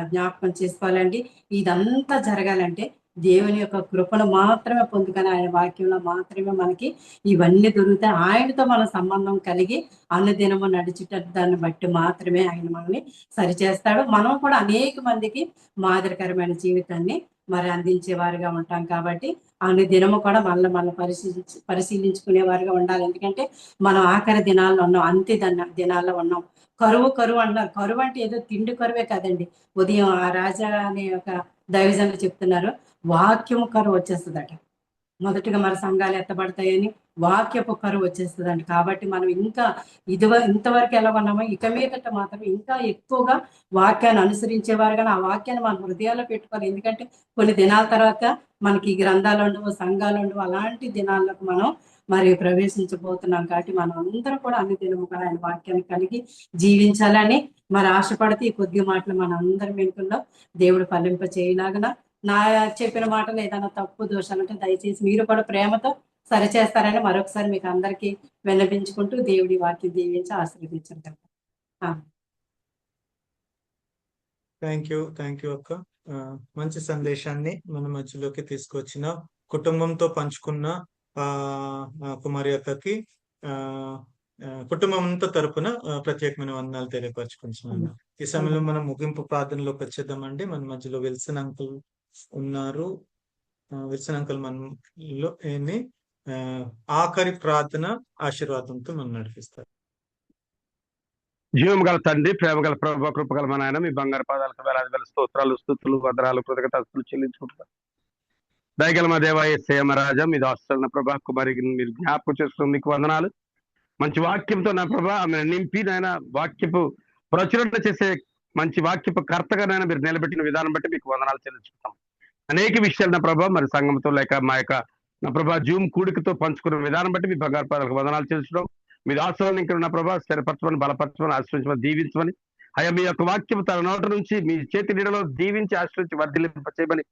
జ్ఞాపకం చేసుకోవాలండి. ఇదంతా జరగాలంటే దేవుని యొక్క కృపను మాత్రమే పొందుకొని, ఆయన వాక్యంలో మాత్రమే మనకి ఇవన్నీ దొరుకుతాయి. ఆయనతో మన సంబంధం కలిగి అనుదినము నడిచేట దాన్ని బట్టి మాత్రమే ఆయన మనల్ని సరిచేస్తాడు. మనం కూడా అనేక మందికి మాదిరికరమైన జీవితాన్ని మరి అందించేవారుగా ఉంటాం. కాబట్టి అనుదినము కూడా మనల్ని పరిశీలించుకునేవారుగా ఉండాలి. ఎందుకంటే మనం ఆఖరి దినాల్లో ఉన్నాం, అంత్య దినాల్లో ఉన్నాం. కరువు అన్నారు. కరువు అంటే ఏదో తిండి కరువే కాదండి. ఉదయం ఆ రాజా అనే ఒక దైవజనులు చెప్తున్నారు, వాక్యము కరువు వచ్చేస్తుందట. మొదటగా మన సంఘాలు ఎత్తబడతాయని వాక్యపు కరువు వచ్చేస్తుందంట. కాబట్టి మనం ఇంకా ఇంతవరకు ఎలా ఉన్నామో ఇక మీదట మాత్రం ఇంకా ఎక్కువగా వాక్యాన్ని అనుసరించేవారు, కానీ ఆ వాక్యాన్ని మన హృదయాల్లో పెట్టుకోవాలి. ఎందుకంటే కొన్ని దినాల తర్వాత మనకి గ్రంథాలు ఉండవు, సంఘాలు ఉండవు. అలాంటి దినాలకు మనం మరి ప్రవేశించబోతున్నాం. కాబట్టి మనం అందరం కూడా అన్ని దినము కూడా ఆయన వాక్యాన్ని కలిగి జీవించాలని మరి ఆశపడితే ఈ కొద్ది మాటలు మన అందరి వెనుకల్లో దేవుడు ఫలింప చేయలాగన. నా చెప్పిన మాటలు ఏదైనా తప్పు దోషాలంటే దయచేసి మీరు కూడా ప్రేమతో సరిచేస్తారని మరొకసారి మీకు అందరికీ విన్నపించుకుంటూ దేవుడి వాక్యం దీవించి ఆశీర్వదించారు. థ్యాంక్ యూ అక్క. మంచి సందేశాన్ని మన మధ్యలోకి తీసుకొచ్చిన కుటుంబంతో పంచుకున్న కుమారి అక్కకి కుటుంబంతో తరపున ప్రత్యేకమైన వందనాలు తెలియపరచుకుంటున్నాను. ఈ సమయంలో మనం ముగింపు ప్రార్థనలోకి వచ్చేద్దామండి. మన మధ్యలో విల్సన్ అంకుల్ ఉన్నారు. విల్సన్ అంకుల్ మనలో ఆఖరి ప్రార్థన ఆశీర్వాదంతో మనం నడిపిస్తారు. జీవం గల తండ్రి, ప్రేమ గల ప్రభు, కృపగల మా నాయన, మీ బంగారు పాదాలకు వేలాది వేల స్తోత్రాలు, స్తుతులు, వదనాలు, కృతజ్ఞతలు చెల్లించుకుంటున్నాం. దయగల మా దేవ యేసయ్య రాజా, మీ దాస్తున్న ప్రభా కుమారికి మీరు జ్ఞాపకం చేసుకుని మీకు వందనాలు. మంచి వాక్యంతో నా ప్రభా ఆమె నింపి నాయన వాక్యపు ప్రచురణ చేసే మంచి వాక్యపు కర్తగా నాయన మీరు నిలబెట్టిన విధానం బట్టి మీకు వందనాలు చెల్లించుకుంటాం. అనేక విషయాలు నా ప్రభా మరి సంఘంతో లేక మా యొక్క నా ప్రభా జూమ్ కూడికతో పంచుకున్న విధానం బట్టి మీ బంగారు పాదాలకు వందనాలు చెల్లించడం. మీ దాసులను ఇంకా నా ప్రభా స్థిరపరచమని, బలపరచమని, ఆశ్రయించమని, దీవించమని, అయ్యా మీ యొక్క వాక్యం తన నోట నుంచి మీ చేతి నీడలో దీవించి ఆశ్రయించి వర్ధిల్లింపచేయమని,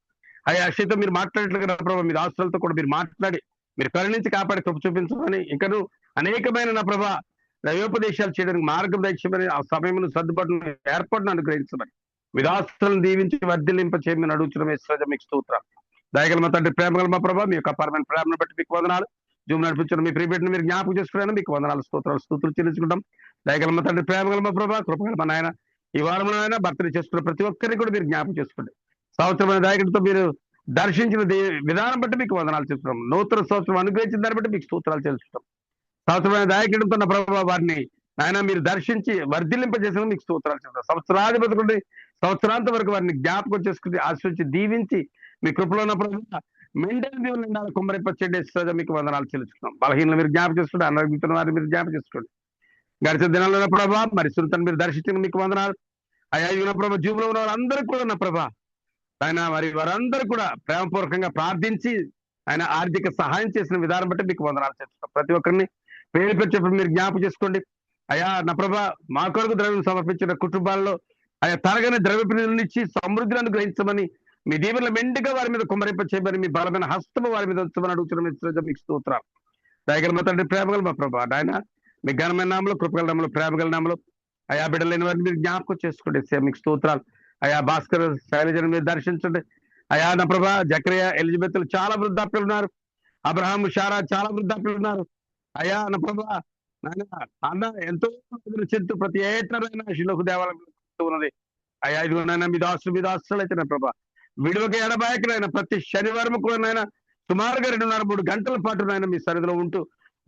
అయ్యా అక్షయతో మీరు మాట్లాడినట్లుగా నా ప్రభా మీ దాసులతో కూడా మీరు మాట్లాడి మీరు కరుణించి కాపాడి కృప చూపించమని, ఇంకను అనేకమైన నా ప్రభా దైవోపదేశాలు చేయడానికి మార్గం దయచేయమని, ఆ సమయంలో సర్దుబాటును ఏర్పాటును అనుగ్రహించమని, విదాస్తులను దీవించి వర్ధిల్లింప చేయమని అడుగుతున్నాం. యేసు మీకు స్తోత్రాలు. దయగల మా తండ్రి, ప్రేమగల మా ప్రభా మీ యొక్క అపారమైన ప్రేమను బట్టి మీకు వందనాలు. జూమ్ నడిపించడం మీ ప్రియబిడ్డను మీరు జ్ఞాపకం చేసుకున్నాను, మీకు వందనాలు, స్తోత్రాలు చెల్లించుకుంటాం. దయగల మా తండ్రి, ప్రేమగల మా ప్రభా, కృపగల మా నాయన, ఈ వారంలో ఆయన భర్తలు చేసుకున్న ప్రతి ఒక్కరిని కూడా మీరు జ్ఞాపకం చేసుకోండి. సంవత్సరమైన దాయకుడితో మీరు దర్శించిన విధానం బట్టి మీకు వందనాలు చేస్తున్నాం. నూతన సంవత్సరం అనుగ్రహించిన దాన్ని బట్టి మీకు స్తోత్రాలు చెల్లిస్తున్నాం. సంవత్సరమైన దాయకుడితో నా ప్రభావ వారిని ఆయన మీరు దర్శించి వర్ధిల్లింపజేసిన మీకు స్తోత్రాలు చెప్తారు. సంవత్సరాధిపతి సంవత్సరాంతం వరకు వారిని జ్ఞాపకం చేసుకుని ఆశ్రయించి దీవించి మీ కృపలో ఉన్న ప్రభావ మెండల్ దేవుని నిండాలి కుమ్మరింపచేయండి. మీకు వందనాలు చెల్లించుకున్నాం. బలహీనలు మీరు జ్ఞాపకం చేసుకోండి, అనారోగ్యంతో వారిని మీరు జ్ఞాపకం చేసుకోండి. గడిచిన దినాల్లో ఉన్న ప్రభావ మరి సునీతను మీరు దర్శించిన మీకు వందనాలు. అయ్యా ఉన్న ప్రభావ జీవులో ఉన్న వారందరూ కూడా ఉన్న ప్రభా ఆయన మరి వారందరూ కూడా ప్రేమపూర్వకంగా ప్రార్థించి ఆయన ఆర్థిక సహాయం చేసిన విధానం బట్టి మీకు వందనాలు చేస్తున్నాం. ప్రతి ఒక్కరిని పేరు పేరు చెప్పి మీరు జ్ఞాపకం చేసుకోండి. అయ్యా నా ప్రభా మా కొరకు ద్రవ్యం సమర్పించిన కుటుంబాల్లో ఆయా తరగని ద్రవ్య ప్రియులను ఇచ్చి సమృద్ధిని అనుగ్రహించమని, మీ దీవెనల మెండుగా వారి మీద కుమ్మరింప చేయమని, మీ బలమైన హస్తము వారి మీద ఉంచమని అడుగుతున్న మీకు స్తోత్రాలు. దయగల మా తండ్రి, ప్రేమగల మా ప్రభా ఆయన మీ ఘనమైన నామలో, కృపగల నామలో, ప్రేమగల నామలో అయా బిడ్డలైన వారిని మీరు జ్ఞాపకం చేసుకోండి. మీకు స్తోత్రాలు. అయా భాస్కర్ శైలజను మీరు దర్శించండి. అయా నా ప్రభా జకరియా ఎలిజబెత్లు చాలా వృద్ధాప్యులు ఉన్నారు. అబ్రహాం షారా చాలా వృద్ధాప్యులు ఉన్నారు. అయా నా ప్రభా నాన్న ఎంతో చెంతు ప్రతి ఏటైనా శిలోకు దేవాలయం ఉన్నది. అయా ఇదిగోనైనా మీ దాస్తులు అయితే నా ప్రభా విడువక ఎడబాయకులైన ప్రతి శనివారం కూడా నాయన సుమారుగా 2.5-3 గంటల పాటు నాయన మీ సన్నిధిలో ఉంటూ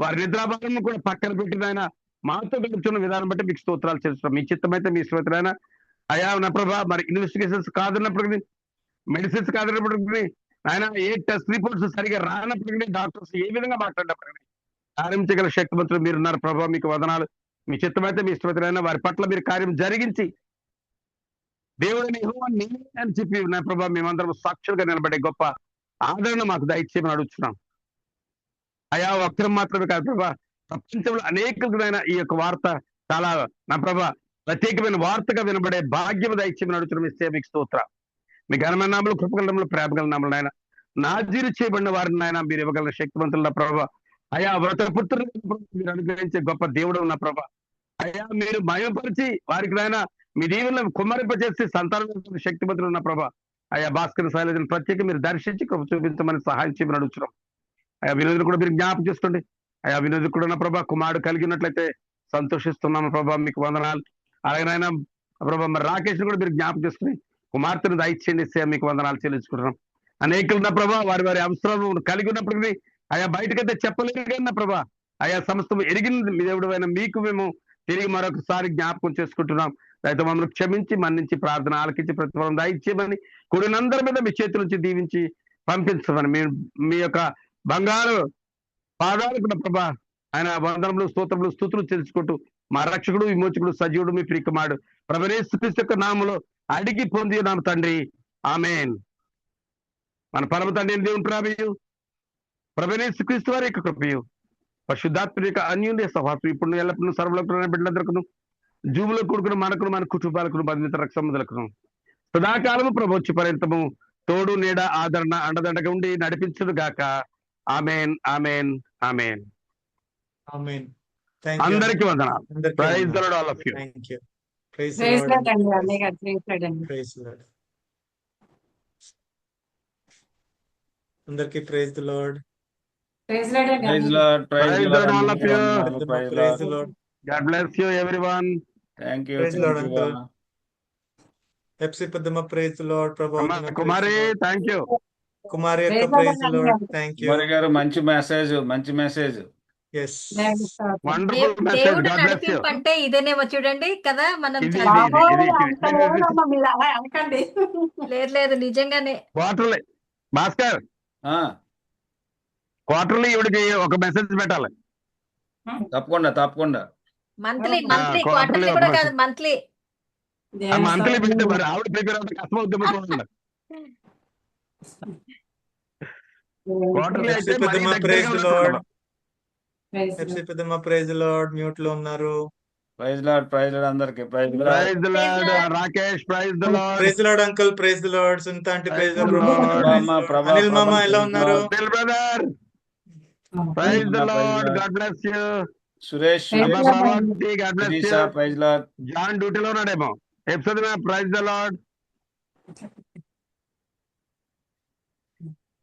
వారి నిద్రాభారం కూడా పక్కన పెట్టిన ఆయన మాతో గడుపుతున్న విధానం బట్టి మీకు స్తోత్రాలు చేస్తున్నాం. మీ చిత్తమైతే మీ శ్రోతలైనా అయా నా ప్రభా మరి ఇన్వెస్టిగేషన్స్ కాదున్నప్పటికీ, మెడిసిన్స్ కాదున్నప్పటికీ, ఆయన ఏ టెస్ట్ రిపోర్ట్స్ సరిగా రానప్పటికీ, డాక్టర్స్ ఏ విధంగా మాట్లాడినప్పటికీ కార్యం చేయగల శక్తిమంతులు మీరున్నారు ప్రభా, మీకు వదనాలు. మీ చిత్తమైతే మీ ఇష్టమైతే వారి పట్ల మీరు కార్యం జరిగించి దేవుడిని యెహోవా నేనే అని చెప్పి నా ప్రభా మేమందరం సాక్షులుగా నిలబడే గొప్ప ఆదరణ మాకు దయచేయమని అడుగుతున్నాం. అయా ఒక్కరం మాత్రమే కాదు ప్రభా, ప్రపంచంలో అనేకమైన ఈ యొక్క వార్త చాలా నా ప్రభా ప్రత్యేకమైన వార్తగా వినబడే భాగ్యం దయచేయమని అడుగుతున్నాం. ఇస్తే మీకు స్తోత్రం. మీ ఘనమైన నామములు, కృపగల నామములు, ప్రేమగల నామములు నాయన నాజీరు చేయబడిన వారిని నాయన మీరు ఇవ్వగల శక్తివంతుల ప్రభా. అయా వ్రతపుత్రులు మీరు అనుగ్రహించే గొప్ప దేవుడు ఉన్న ప్రభా. అయ్యా మీరు మయపరిచి వారికి నాయన మీ దీవులను కుమ్మరింపజేసి సంతానం శక్తివంతులు ఉన్న ప్రభా. అయ్యా భాస్కర్ శైలజను ప్రత్యేక మీరు దర్శించి కృప చూపించమని సహాయం చేయమని అడుగుతున్నాం. అయ్యా వినోదులు కూడా మీరు జ్ఞాపకం చేసుకోండి. అయ్యా వినోదు కూడా ఉన్న ప్రభా కుమారుడు కలిగి ఉన్నట్లయితే సంతోషిస్తున్నాము ప్రభా, మీకు వందనాలు. అలాగే నాయన ప్రభా మరి రాకేష్ కూడా మీరు జ్ఞాపకం చేసుకుని కుమార్తెను దయచేయండి, మీకు వందనాలు చెల్లించుకుంటున్నాం. అనేకులు ఉన్న ప్రభా వారి వారి అవసరాలు కలిగి ఉన్నప్పటికీ అయా బయటకైతే చెప్పలేరు కానీ నా ప్రభా అయా సమస్తం ఎరిగిన మీ దేవుడు అయినా మీకు మేము తిరిగి మరొకసారి జ్ఞాపకం చేసుకుంటున్నాం. అయితే మమ్మల్ని క్షమించి మన్నించి ప్రార్థన ఆలకించి ప్రతిఫలం దయచేయమని కూడినందరి మీద మీ చేతుల నుంచి దీవించి పంపించమని మీ యొక్క బంగారు పాదాలకు నా ప్రభా ఆయన వందనములు స్తోత్రములు స్తుతులు తెలుసుకుంటూ మా రక్షకుడు విమోచకుడు సజీవుడు మీ ప్రియకుమారుడు ప్రభువైన యేసుక్రీస్తు యొక్క నామములో అడిగి పొంది నామ తండ్రి, ఆమేన్. మన పరమ తండ్రి అయిన దేవుని ప్రేమయు ప్రభువైన యేసుక్రీస్తు వారి యొక్క కృపయు పరిశుద్ధాత్మ యొక్క అన్యోన్య సహవాసం ఇప్పుడు ఎల్లప్పుడూ సర్వలోకమైన బిడ్డలందరికీ జూబులో కూడుకున్న మనకును మన కుటుంబాలకు బంధిత రక్ష సంబంధులకు సదాకాలము ప్రభు పర్యంతము తోడు నీడ ఆదరణ అండదండగా ఉండి నడిపించును గాక. Amen, amen, amen. Amen. Thank you. అందరికీ వందనాలు. అందరికీ ప్రైజ్ ది వందనాలు. Lord all of you. Thank you. Praise the praise Lord Lord అండి. అండి అన్నయ్య గారు, ప్రైజ్ లార్డ్ అండి. Praise the Lord. అందరికీ praise the Lord. Praise Lord అండి ప్రైజ్ అన్నయ్య. Lord, praise praise the Lord, Lord all of అందరికీ యు. వందనాలు. Praise praise Lord. The Lord. God bless you everyone. Thank you, praise thank Lord you. Uncle. ఎఫ్సి పెద్దమ్మ praise the Lord. ప్రభావతిమ praise Kumari the Lord. Thank you. Kumari యొక్క praise Lord praise the అండి Lord. అన్నయ్య. Thank you. Kumari గారు మంచి message, మంచి message. Yes. దేవుని స్తోత్రం. Wonderful message. దేవుడు గాడ్ బ్లెస్ యు. నడిపింపు అంటే ఇదేనేమో చూడండి కదా, మనం ఇది చాలా ఇది బాబోయ్ ఇది అంత లేదమ్మా, మీరు అలా అనకండి. లేదు నిజంగానే క్వార్టర్లీ భాస్కర్ ఆ, క్వార్టర్లీ ఇవిడికి ఒక మెసేజ్ పెట్టాలి. తప్పకుండా తప్పకుండా. మంత్లీ ఆ, మంత్లీ quarterly క్వార్టర్లీ ఒక కూడా message. కాదు, మంత్లీ. దేవుని మంత్లీ స్తోత్రం. పెడితే మరి ఆవిడ ప్రిపేర్ అవుతే కష్టం అవుతుంది. క్వార్టర్లీ ఎఫ్సి అయితే మరీ పెద్దమ్మ దగ్గరగా ప్రైజ్ ది ఉన్నట్టు లార్డ్. ఉండాలి. ప్రైజ్ ఎఫ్సి లార్డ్. పెద్దమ్మ ప్రైజ్ ది లార్డ్. మ్యూట్ లో ఉన్నారు. ప్రైజ్ లార్డ్, ప్రైజ్ లార్డ్ అందరికి. Praise Lord. Praise the Praise Lord. Lord. Rakesh praise the Lord. Praise the Lord uncle. Praise the Lord. Sunita aunty praise the Praise the Lord. Lord. Praise the ప్రభా, Lord. ప్రభా, అనిల్ మామ ప్రభా, ఎలా praise ఉన్నారు? Lord. Dil brother praise Praise the Lord, praise Lord. Lord. God bless you. Suresh, Praise అబ్బా Lord. Prabhavati God bless Sirisha, you. Praise Lord. John డ్యూటీలో ఉన్నాడేమో. Episode praise the Lord.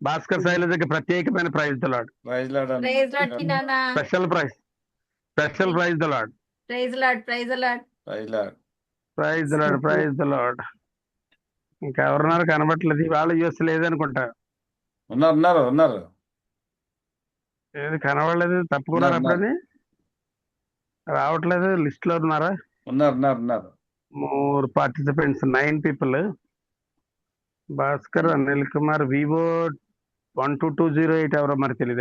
Bhaskar శైలజకి ప్రత్యేకమైన praise the Lord. Praise Lord అన్న. ప్రైజ్ లార్డ్ చిన్నానా. Special praise praise the Lord. Praise Lord, praise Lord. Praise Lord. Praise the Lord. Praise the Lord. ఇంకా ఎవరున్నారు కనబట్లేదు. ఇవాళ US లేదనుకుంటా. ఉన్నారు ఉన్నారు ఉన్నారు. ఏది కనబడలేదు. తప్పుకున్నారు ఉన్నారు. అప్పుడని రావట్లేదు. లిస్ట్ లో ఉన్నారా? ఉన్నారు ఉన్నారు ఉన్నారు. More participants 9 people. Bhaskar, Anil Kumar, Vivo 12208 ఎవరో మరి తెలియదు.